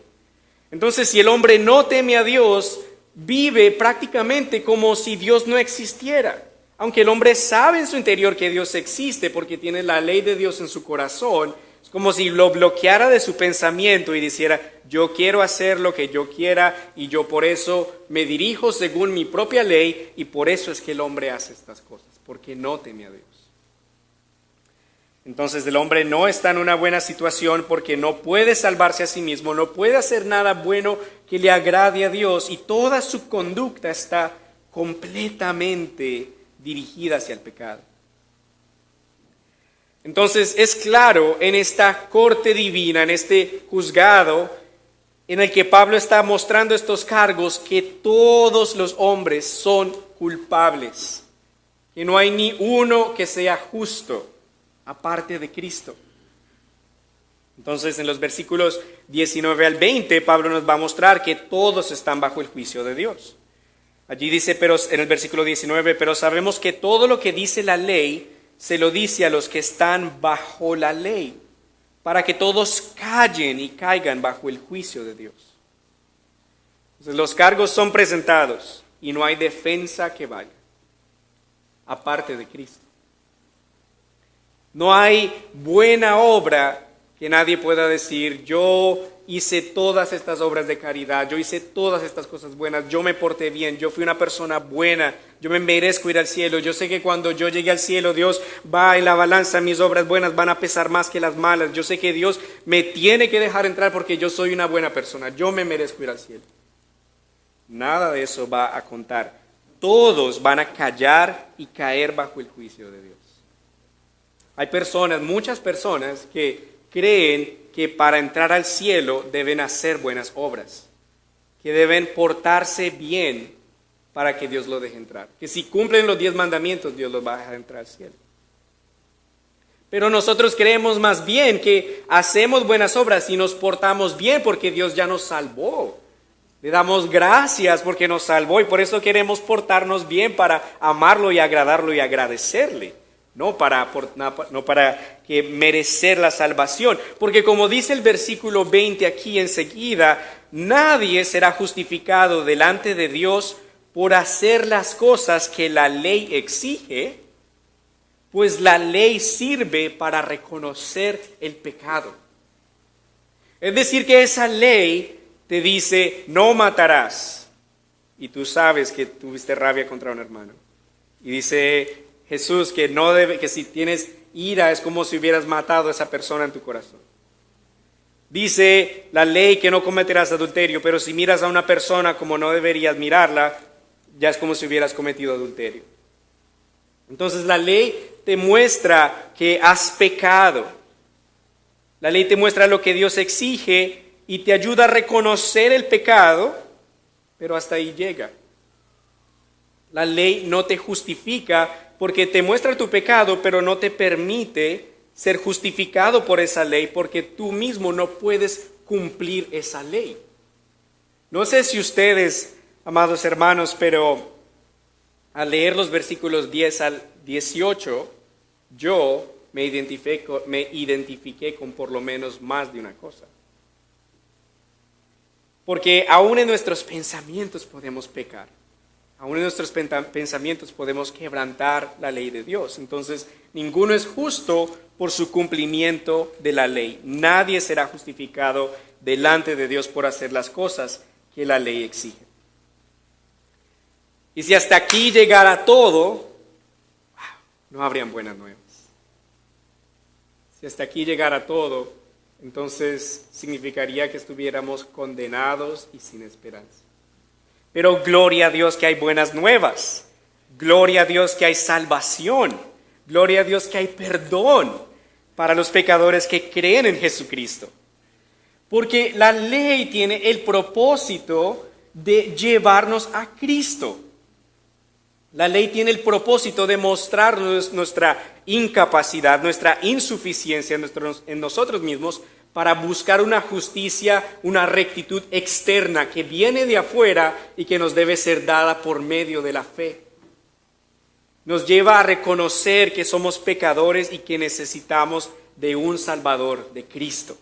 Entonces, si el hombre no teme a Dios, vive prácticamente como si Dios no existiera. Aunque el hombre sabe en su interior que Dios existe porque tiene la ley de Dios en su corazón, es como si lo bloqueara de su pensamiento y dijera, yo quiero hacer lo que yo quiera y yo por eso me dirijo según mi propia ley, y por eso es que el hombre hace estas cosas, porque no teme a Dios. Entonces el hombre no está en una buena situación porque no puede salvarse a sí mismo, no puede hacer nada bueno que le agrade a Dios, y toda su conducta está completamente dirigida hacia el pecado. Entonces es claro en esta corte divina, en este juzgado, en el que Pablo está mostrando estos cargos, que todos los hombres son culpables, que no hay ni uno que sea justo aparte de Cristo. Entonces en los versículos 19 al 20, Pablo nos va a mostrar que todos están bajo el juicio de Dios. Allí dice, pero en el versículo 19, pero sabemos que todo lo que dice la ley se lo dice a los que están bajo la ley, para que todos callen y caigan bajo el juicio de Dios. Entonces los cargos son presentados y no hay defensa que valga, aparte de Cristo. No hay buena obra que nadie pueda decir, yo hice todas estas obras de caridad, yo hice todas estas cosas buenas, yo me porté bien, yo fui una persona buena, yo me merezco ir al cielo, yo sé que cuando yo llegue al cielo Dios va en la balanza, mis obras buenas van a pesar más que las malas, yo sé que Dios me tiene que dejar entrar porque yo soy una buena persona, yo me merezco ir al cielo. Nada de eso va a contar. Todos van a callar y caer bajo el juicio de Dios. Hay personas, muchas personas, que creen que para entrar al cielo deben hacer buenas obras, que deben portarse bien para que Dios los deje entrar, que si cumplen los 10 mandamientos Dios los va a dejar entrar al cielo. Pero nosotros creemos más bien que hacemos buenas obras y nos portamos bien porque Dios ya nos salvó. Le damos gracias porque nos salvó y por eso queremos portarnos bien para amarlo y agradarlo y agradecerle. No para que merecer la salvación. Porque como dice el versículo 20 aquí enseguida, nadie será justificado delante de Dios por hacer las cosas que la ley exige, pues la ley sirve para reconocer el pecado. Es decir, que esa ley te dice, no matarás, y tú sabes que tuviste rabia contra un hermano. Y dice Jesús que si tienes ira es como si hubieras matado a esa persona en tu corazón. Dice la ley que no cometerás adulterio, pero si miras a una persona como no deberías mirarla, ya es como si hubieras cometido adulterio. Entonces la ley te muestra que has pecado. La ley te muestra lo que Dios exige y te ayuda a reconocer el pecado, pero hasta ahí llega. La ley no te justifica porque te muestra tu pecado, pero no te permite ser justificado por esa ley porque tú mismo no puedes cumplir esa ley. No sé si ustedes, amados hermanos, pero al leer los versículos 10 al 18, yo me identifiqué con por lo menos más de una cosa. Porque aún en nuestros pensamientos podemos pecar. Aún en nuestros pensamientos podemos quebrantar la ley de Dios. Entonces, ninguno es justo por su cumplimiento de la ley. Nadie será justificado delante de Dios por hacer las cosas que la ley exige. Y si hasta aquí llegara todo, no habrían buenas nuevas. Si hasta aquí llegara todo, entonces significaría que estuviéramos condenados y sin esperanza. Pero gloria a Dios que hay buenas nuevas. Gloria a Dios que hay salvación. Gloria a Dios que hay perdón para los pecadores que creen en Jesucristo. Porque la ley tiene el propósito de llevarnos a Cristo. La ley tiene el propósito de mostrarnos nuestra incapacidad, nuestra insuficiencia en nosotros mismos para buscar una justicia, una rectitud externa que viene de afuera y que nos debe ser dada por medio de la fe. Nos lleva a reconocer que somos pecadores y que necesitamos de un Salvador, de Cristo.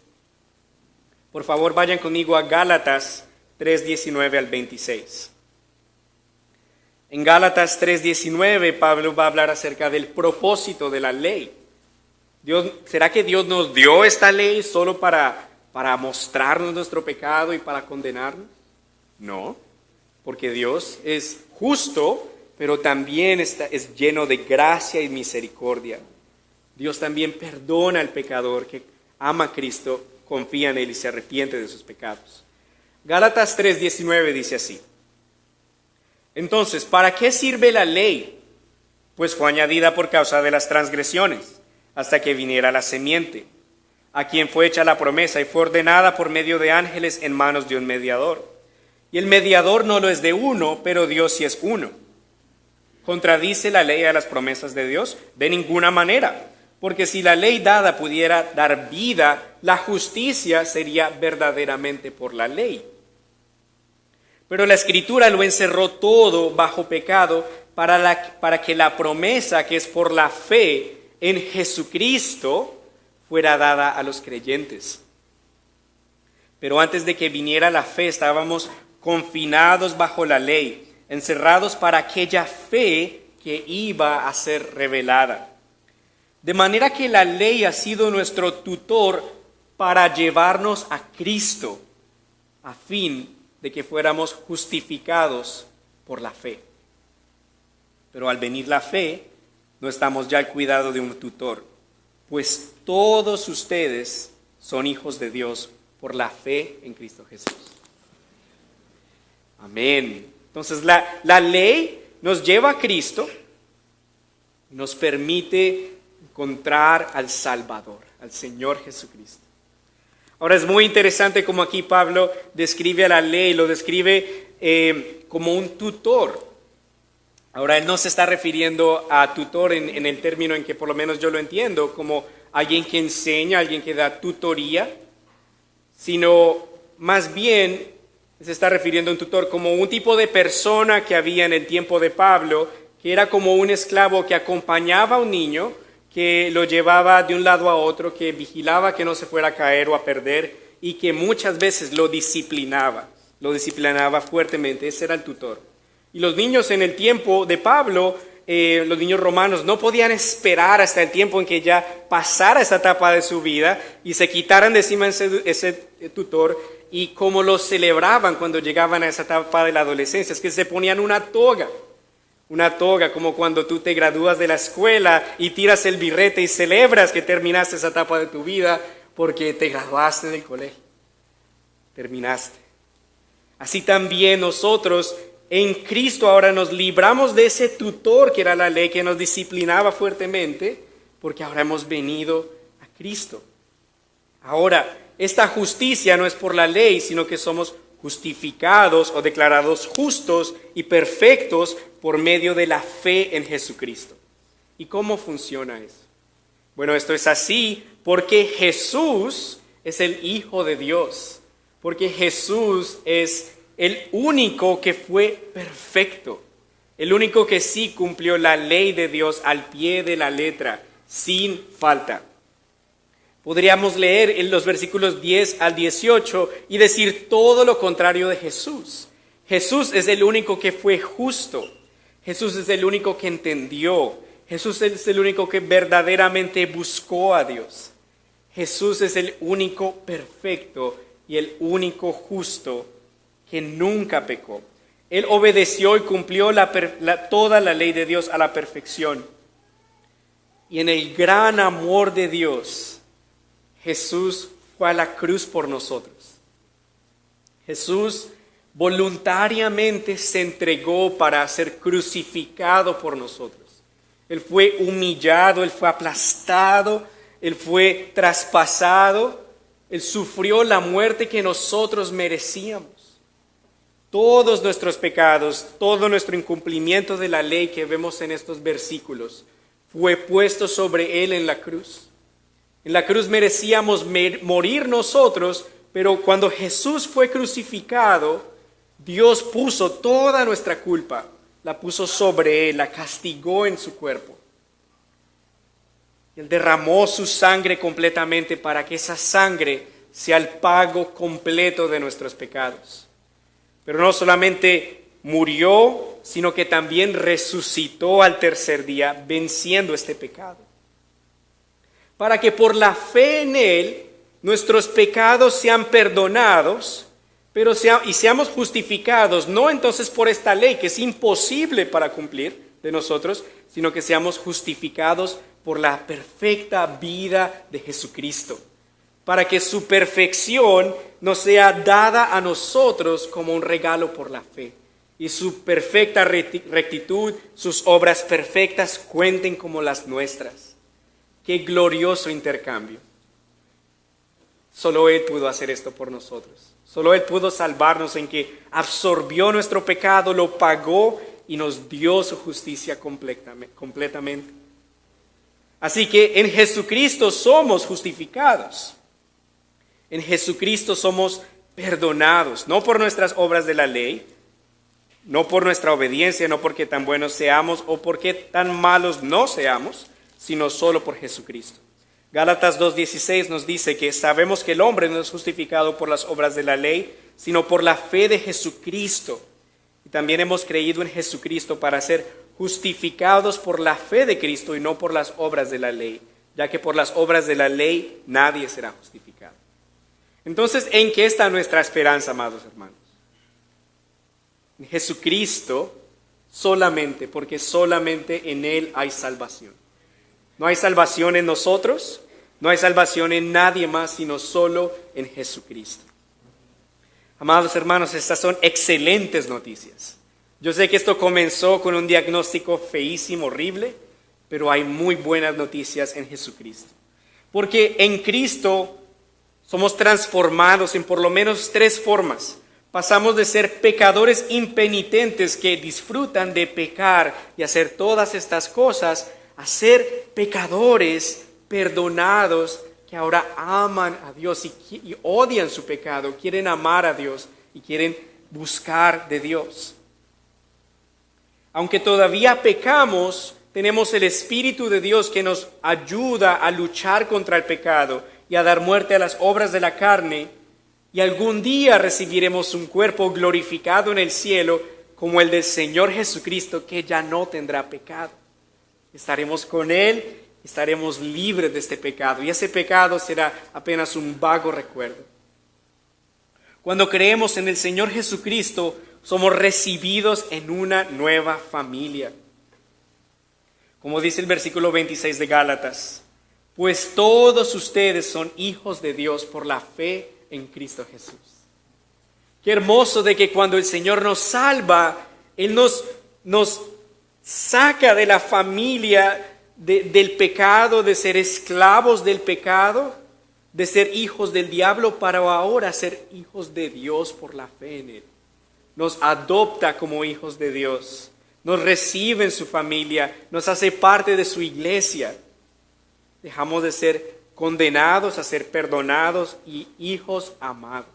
Por favor, vayan conmigo a Gálatas 3:19 al 26. En Gálatas 3:19, Pablo va a hablar acerca del propósito de la ley. ¿Será que Dios nos dio esta ley solo para mostrarnos nuestro pecado y para condenarnos? No, porque Dios es justo, pero también es lleno de gracia y misericordia. Dios también perdona al pecador que ama a Cristo, confía en Él y se arrepiente de sus pecados. Gálatas 3:19 dice así. Entonces, ¿para qué sirve la ley? Pues fue añadida por causa de las transgresiones, hasta que viniera la semiente, a quien fue hecha la promesa y fue ordenada por medio de ángeles en manos de un mediador. Y el mediador no lo es de uno, pero Dios sí es uno. ¿Contradice la ley a las promesas de Dios? De ninguna manera, porque si la ley dada pudiera dar vida, la justicia sería verdaderamente por la ley. Pero la Escritura lo encerró todo bajo pecado para que la promesa que es por la fe en Jesucristo fuera dada a los creyentes. Pero antes de que viniera la fe estábamos confinados bajo la ley, encerrados para aquella fe que iba a ser revelada. De manera que la ley ha sido nuestro tutor para llevarnos a Cristo, a fin de que fuéramos justificados por la fe. Pero al venir la fe, no estamos ya al cuidado de un tutor, pues todos ustedes son hijos de Dios por la fe en Cristo Jesús. Amén. Entonces la ley nos lleva a Cristo, nos permite encontrar al Salvador, al Señor Jesucristo. Ahora es muy interesante como aquí Pablo describe a la ley, lo describe como un tutor. Ahora, él no se está refiriendo a tutor en el término en que por lo menos yo lo entiendo, como alguien que enseña, alguien que da tutoría, sino más bien se está refiriendo a un tutor como un tipo de persona que había en el tiempo de Pablo, que era como un esclavo que acompañaba a un niño, que lo llevaba de un lado a otro, que vigilaba que no se fuera a caer o a perder y que muchas veces lo disciplinaba fuertemente. Ese era el tutor. Y los niños en el tiempo de Pablo, los niños romanos, no podían esperar hasta el tiempo en que ya pasara esa etapa de su vida y se quitaran de encima ese tutor. Y como lo celebraban cuando llegaban a esa etapa de la adolescencia, es que se ponían una toga, como cuando tú te gradúas de la escuela y tiras el birrete y celebras que terminaste esa etapa de tu vida porque te graduaste del colegio, terminaste. Así también nosotros en Cristo ahora nos libramos de ese tutor que era la ley, que nos disciplinaba fuertemente, porque ahora hemos venido a Cristo. Ahora, esta justicia no es por la ley, sino que somos justificados o declarados justos y perfectos por medio de la fe en Jesucristo. ¿Y cómo funciona eso? Bueno, esto es así porque Jesús es el Hijo de Dios, porque Jesús es el único que fue perfecto, el único que sí cumplió la ley de Dios al pie de la letra, sin falta. Podríamos leer en los versículos 10 al 18 y decir todo lo contrario de Jesús. Jesús es el único que fue justo. Jesús es el único que entendió. Jesús es el único que verdaderamente buscó a Dios. Jesús es el único perfecto y el único justo que nunca pecó. Él obedeció y cumplió toda la ley de Dios a la perfección. Y en el gran amor de Dios, Jesús fue a la cruz por nosotros. Jesús voluntariamente se entregó para ser crucificado por nosotros. Él fue humillado, Él fue aplastado, Él fue traspasado, Él sufrió la muerte que nosotros merecíamos. Todos nuestros pecados, todo nuestro incumplimiento de la ley que vemos en estos versículos, fue puesto sobre Él en la cruz. En la cruz merecíamos morir nosotros, pero cuando Jesús fue crucificado, Dios puso toda nuestra culpa, la puso sobre Él, la castigó en su cuerpo. Él derramó su sangre completamente para que esa sangre sea el pago completo de nuestros pecados. Pero no solamente murió, sino que también resucitó al tercer día, venciendo este pecado. Para que por la fe en Él, nuestros pecados sean perdonados, y seamos justificados, no entonces por esta ley, que es imposible para cumplir de nosotros, sino que seamos justificados por la perfecta vida de Jesucristo, para que su perfección nos sea dada a nosotros como un regalo por la fe, y su perfecta rectitud, sus obras perfectas cuenten como las nuestras. ¡Qué glorioso intercambio! Solo Él pudo hacer esto por nosotros. Solo Él pudo salvarnos en que absorbió nuestro pecado, lo pagó y nos dio su justicia completamente. Así que en Jesucristo somos justificados. En Jesucristo somos perdonados, no por nuestras obras de la ley, no por nuestra obediencia, no porque tan buenos seamos o porque tan malos no seamos, sino solo por Jesucristo. Gálatas 2:16 nos dice que sabemos que el hombre no es justificado por las obras de la ley, sino por la fe de Jesucristo. Y también hemos creído en Jesucristo para ser justificados por la fe de Cristo y no por las obras de la ley, ya que por las obras de la ley nadie será justificado. Entonces, ¿en qué está nuestra esperanza, amados hermanos? En Jesucristo solamente, porque solamente en Él hay salvación. No hay salvación en nosotros, no hay salvación en nadie más, sino solo en Jesucristo. Amados hermanos, estas son excelentes noticias. Yo sé que esto comenzó con un diagnóstico feísimo, horrible, pero hay muy buenas noticias en Jesucristo. Porque en Cristo somos transformados en por lo menos 3 formas. Pasamos de ser pecadores impenitentes que disfrutan de pecar y hacer todas estas cosas a ser pecadores perdonados que ahora aman a Dios y odian su pecado, quieren amar a Dios y quieren buscar de Dios. Aunque todavía pecamos, tenemos el Espíritu de Dios que nos ayuda a luchar contra el pecado y a dar muerte a las obras de la carne, y algún día recibiremos un cuerpo glorificado en el cielo como el del Señor Jesucristo, que ya no tendrá pecado. Estaremos con Él, estaremos libres de este pecado, y ese pecado será apenas un vago recuerdo. Cuando creemos en el Señor Jesucristo, somos recibidos en una nueva familia. Como dice el versículo 26 de Gálatas, pues todos ustedes son hijos de Dios por la fe en Cristo Jesús. Qué hermoso de que cuando el Señor nos salva, Él nos saca de la familia del pecado, de ser esclavos del pecado, de ser hijos del diablo, para ahora ser hijos de Dios por la fe en Él. Nos adopta como hijos de Dios, nos recibe en su familia, nos hace parte de su iglesia. Dejamos de ser condenados a ser perdonados y hijos amados.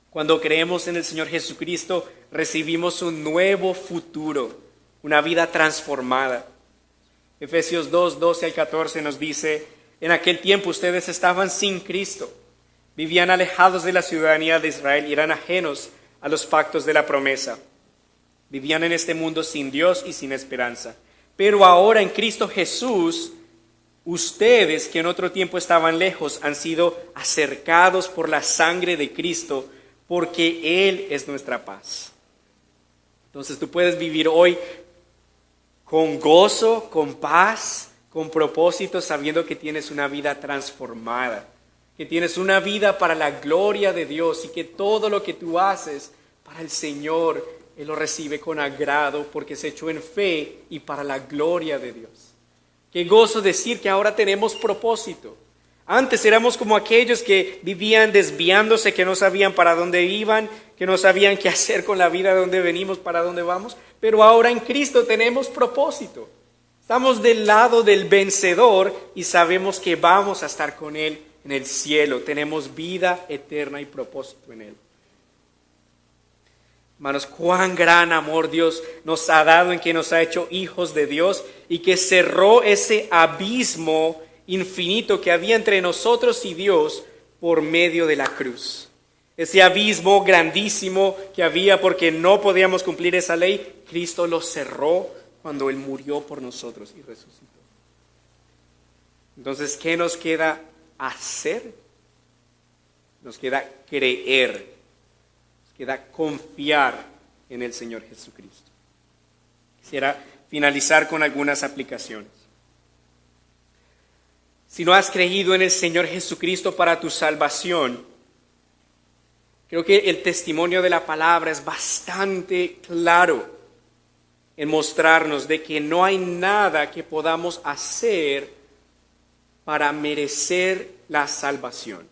Cuando creemos en el Señor Jesucristo, recibimos un nuevo futuro, una vida transformada. Efesios 2, 12 al 14 nos dice, en aquel tiempo ustedes estaban sin Cristo, vivían alejados de la ciudadanía de Israel y eran ajenos a los pactos de la promesa. Vivían en este mundo sin Dios y sin esperanza. Pero ahora en Cristo Jesús, ustedes que en otro tiempo estaban lejos han sido acercados por la sangre de Cristo, porque Él es nuestra paz. Entonces tú puedes vivir hoy con gozo, con paz, con propósito, sabiendo que tienes una vida transformada, que tienes una vida para la gloria de Dios y que todo lo que tú haces para el Señor, Él lo recibe con agrado porque es hecho en fe y para la gloria de Dios. Qué gozo decir que ahora tenemos propósito. Antes éramos como aquellos que vivían desviándose, que no sabían para dónde iban, que no sabían qué hacer con la vida, de dónde venimos, para dónde vamos. Pero ahora en Cristo tenemos propósito. Estamos del lado del vencedor y sabemos que vamos a estar con Él en el cielo. Tenemos vida eterna y propósito en Él. Hermanos, cuán gran amor Dios nos ha dado en que nos ha hecho hijos de Dios y que cerró ese abismo infinito que había entre nosotros y Dios por medio de la cruz. Ese abismo grandísimo que había porque no podíamos cumplir esa ley, Cristo lo cerró cuando Él murió por nosotros y resucitó. Entonces, ¿qué nos queda hacer? Nos queda creer, nos queda confiar en el Señor Jesucristo. Quisiera finalizar con algunas aplicaciones. Si no has creído en el Señor Jesucristo para tu salvación, creo que el testimonio de la palabra es bastante claro en mostrarnos de que no hay nada que podamos hacer para merecer la salvación,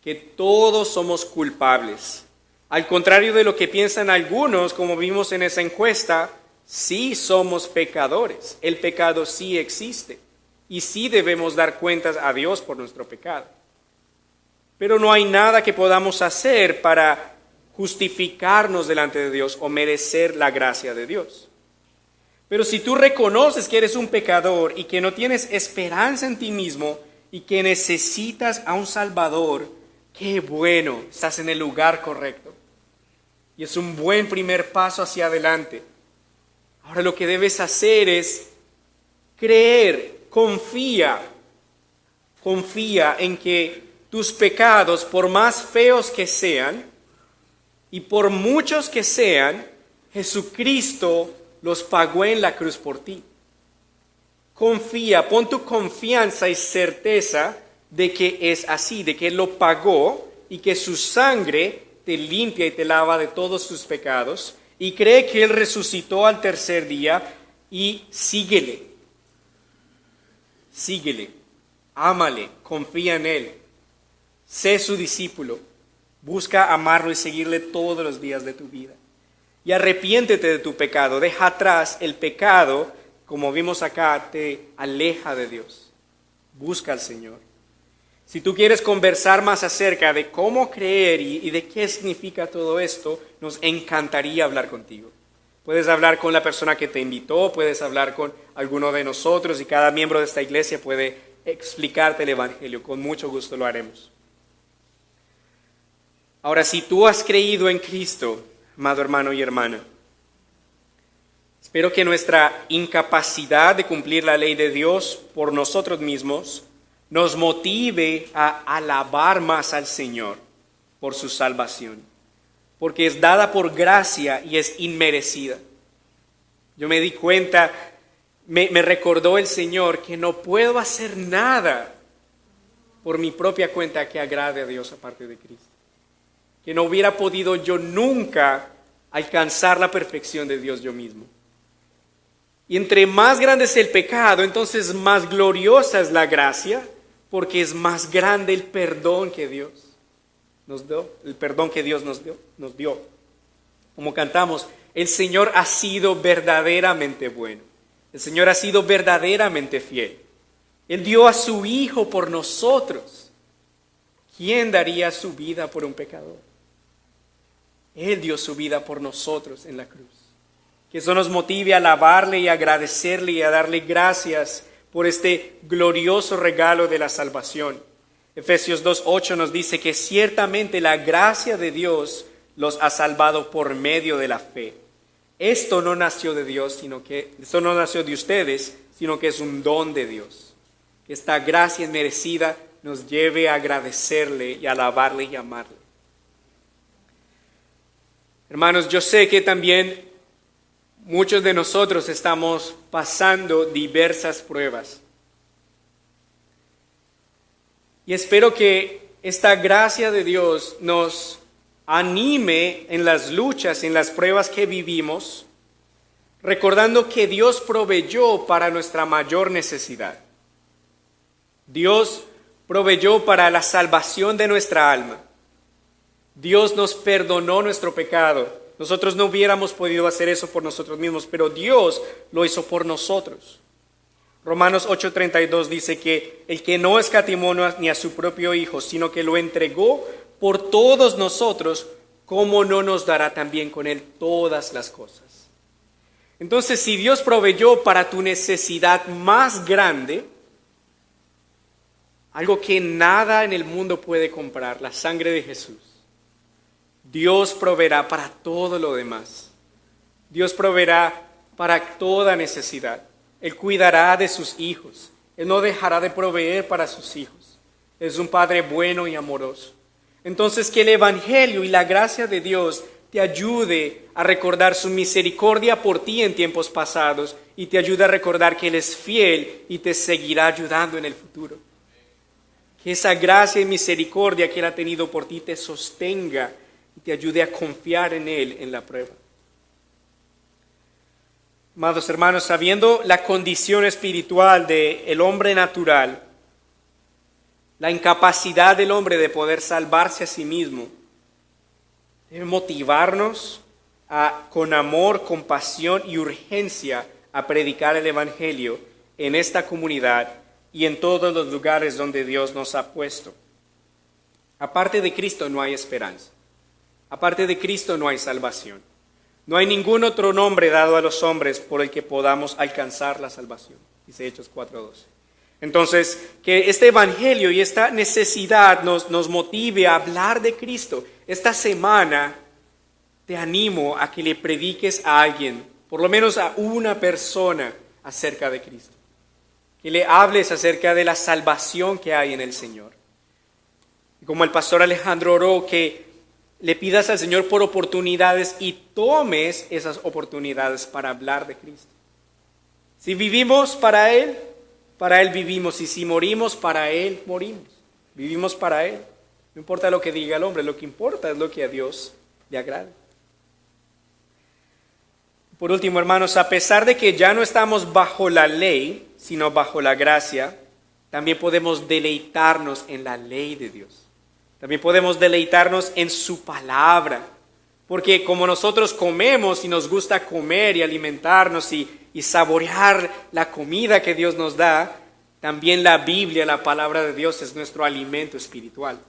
que todos somos culpables. Al contrario de lo que piensan algunos, como vimos en esa encuesta, sí somos pecadores, el pecado sí existe. Y sí debemos dar cuentas a Dios por nuestro pecado. Pero no hay nada que podamos hacer para justificarnos delante de Dios o merecer la gracia de Dios. Pero si tú reconoces que eres un pecador y que no tienes esperanza en ti mismo y que necesitas a un Salvador, qué bueno, estás en el lugar correcto. Y es un buen primer paso hacia adelante. Ahora lo que debes hacer es creer. Confía en que tus pecados, por más feos que sean y por muchos que sean, Jesucristo los pagó en la cruz por ti. Confía, pon tu confianza y certeza de que es así, de que Él lo pagó y que su sangre te limpia y te lava de todos tus pecados, y cree que Él resucitó al tercer día y síguele. Síguele, ámale, confía en Él, sé su discípulo, Busca amarlo y seguirle todos los días de tu vida. Y arrepiéntete de tu pecado. Deja atrás el pecado, como vimos acá, te aleja de Dios. Busca al Señor. Si tú quieres conversar más acerca de cómo creer y de qué significa todo esto, nos encantaría hablar contigo. Puedes hablar con la persona que te invitó, puedes hablar con alguno de nosotros y cada miembro de esta iglesia puede explicarte el Evangelio. Con mucho gusto lo haremos. Ahora, si tú has creído en Cristo, amado hermano y hermana, espero que nuestra incapacidad de cumplir la ley de Dios por nosotros mismos nos motive a alabar más al Señor por su salvación, porque es dada por gracia y es inmerecida. Yo me di cuenta, me recordó el Señor que no puedo hacer nada por mi propia cuenta que agrade a Dios aparte de Cristo. Que no hubiera podido yo nunca alcanzar la perfección de Dios yo mismo. Y entre más grande es el pecado, entonces más gloriosa es la gracia, porque es más grande el perdón que Dios nos dio, el perdón que Dios nos dio. Como cantamos, el Señor ha sido verdaderamente bueno. El Señor ha sido verdaderamente fiel. Él dio a su Hijo por nosotros. ¿Quién daría su vida por un pecador? Él dio su vida por nosotros en la cruz. Que eso nos motive a alabarle y agradecerle y a darle gracias por este glorioso regalo de la salvación. Efesios 2:8 nos dice que ciertamente la gracia de Dios los ha salvado por medio de la fe. Esto no nació de Dios, esto no nació de ustedes, sino que es un don de Dios. Que esta gracia inmerecida nos lleve a agradecerle y a alabarle y amarle. Hermanos, yo sé que también muchos de nosotros estamos pasando diversas pruebas. Y espero que esta gracia de Dios nos anime en las luchas, en las pruebas que vivimos, recordando que Dios proveyó para nuestra mayor necesidad. Dios proveyó para la salvación de nuestra alma. Dios nos perdonó nuestro pecado. Nosotros no hubiéramos podido hacer eso por nosotros mismos, pero Dios lo hizo por nosotros. Romanos 8:32 dice que el que no escatimó ni a su propio Hijo, sino que lo entregó por todos nosotros, ¿cómo no nos dará también con Él todas las cosas? Entonces, si Dios proveyó para tu necesidad más grande, algo que nada en el mundo puede comprar, la sangre de Jesús, Dios proveerá para todo lo demás. Dios proveerá para toda necesidad. Él cuidará de sus hijos. Él no dejará de proveer para sus hijos. Es un Padre bueno y amoroso. Entonces, que el Evangelio y la gracia de Dios te ayude a recordar su misericordia por ti en tiempos pasados y te ayude a recordar que Él es fiel y te seguirá ayudando en el futuro. Que esa gracia y misericordia que Él ha tenido por ti te sostenga y te ayude a confiar en Él en la prueba. Amados hermanos, sabiendo la condición espiritual del hombre natural, la incapacidad del hombre de poder salvarse a sí mismo, debe motivarnos con amor, compasión y urgencia a predicar el Evangelio en esta comunidad y en todos los lugares donde Dios nos ha puesto. Aparte de Cristo no hay esperanza. Aparte de Cristo no hay salvación. No hay ningún otro nombre dado a los hombres por el que podamos alcanzar la salvación. Dice Hechos 4:12. Entonces, que este evangelio y esta necesidad nos motive a hablar de Cristo. Esta semana te animo a que le prediques a alguien, por lo menos a una persona, acerca de Cristo. Que le hables acerca de la salvación que hay en el Señor. Y como el pastor Alejandro oró, que le pidas al Señor por oportunidades y tomes esas oportunidades para hablar de Cristo. Si vivimos para Él vivimos. Y si morimos, para Él morimos. Vivimos para Él. No importa lo que diga el hombre, lo que importa es lo que a Dios le agrade. Por último, hermanos, a pesar de que ya no estamos bajo la ley, sino bajo la gracia, también podemos deleitarnos en la ley de Dios. También podemos deleitarnos en su palabra, porque como nosotros comemos y nos gusta comer y alimentarnos y saborear la comida que Dios nos da, también la Biblia, la palabra de Dios, es nuestro alimento espiritual.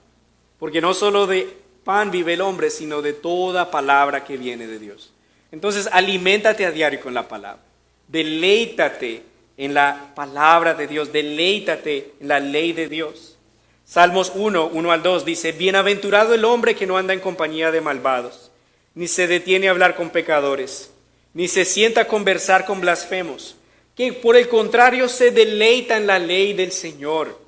Porque no solo de pan vive el hombre, sino de toda palabra que viene de Dios. Entonces, aliméntate a diario con la palabra. Deleítate en la palabra de Dios, deleítate en la ley de Dios. Salmos 1 al 2 dice, bienaventurado el hombre que no anda en compañía de malvados, ni se detiene a hablar con pecadores, ni se sienta a conversar con blasfemos, que por el contrario se deleita en la ley del Señor,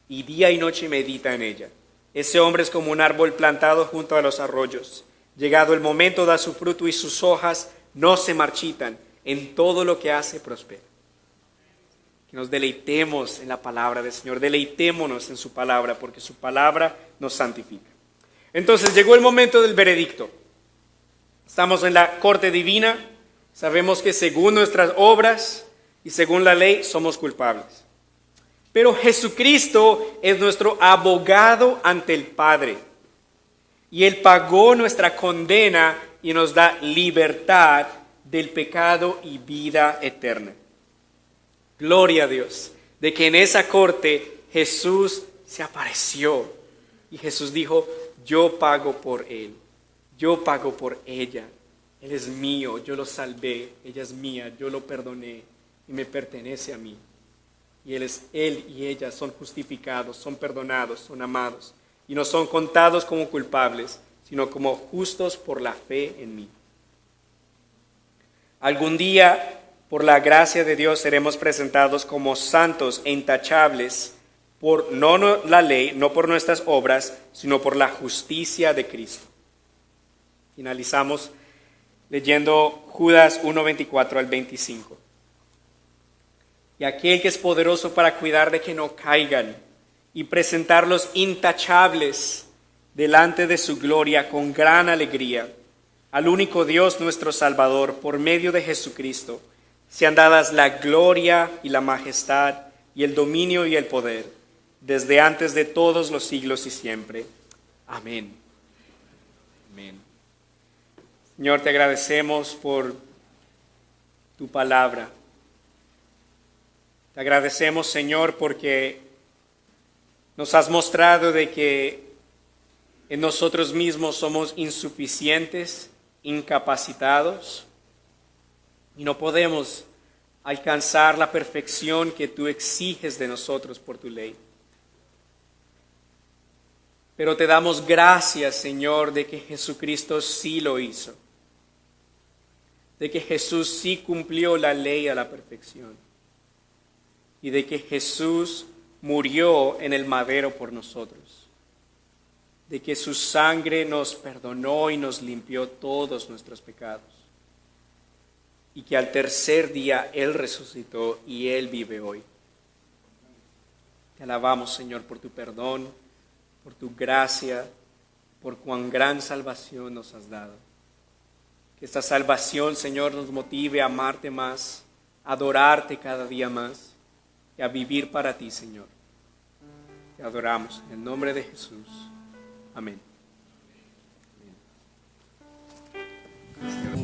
y día y noche medita en ella. Ese hombre es como un árbol plantado junto a los arroyos. Llegado el momento da su fruto y sus hojas no se marchitan. En todo lo que hace prospera. Que nos deleitemos en la palabra del Señor. Deleitémonos en su palabra porque su palabra nos santifica. Entonces llegó el momento del veredicto. Estamos en la corte divina. Sabemos que según nuestras obras y según la ley somos culpables. Pero Jesucristo es nuestro abogado ante el Padre. Y Él pagó nuestra condena y nos da libertad del pecado y vida eterna. Gloria a Dios, de que en esa corte Jesús se apareció. Y Jesús dijo, yo pago por él, yo pago por ella. Él es mío, yo lo salvé, ella es mía, yo lo perdoné y me pertenece a mí. Y él y ella son justificados, son perdonados, son amados. Y no son contados como culpables, sino como justos por la fe en mí. Algún día, por la gracia de Dios, seremos presentados como santos e intachables por no la ley, no por nuestras obras, sino por la justicia de Cristo. Finalizamos leyendo Judas 1:24 al 25. Y aquel que es poderoso para cuidar de que no caigan y presentarlos intachables delante de su gloria con gran alegría, al único Dios nuestro Salvador, por medio de Jesucristo, sean dadas la gloria y la majestad y el dominio y el poder, desde antes de todos los siglos y siempre. Amén. Amén. Señor, te agradecemos por tu palabra. Te agradecemos, Señor, porque nos has mostrado de que en nosotros mismos somos insuficientes, incapacitados, y no podemos alcanzar la perfección que tú exiges de nosotros por tu ley. Pero te damos gracias, Señor, de que Jesucristo sí lo hizo, de que Jesús sí cumplió la ley a la perfección, y de que Jesús murió en el madero por nosotros, de que su sangre nos perdonó y nos limpió todos nuestros pecados, y que al tercer día Él resucitó y Él vive hoy. Te alabamos, Señor, por tu perdón, por tu gracia, por cuán gran salvación nos has dado. Que esta salvación, Señor, nos motive a amarte más, a adorarte cada día más y a vivir para ti, Señor. Te adoramos en el nombre de Jesús. Amén. Amén.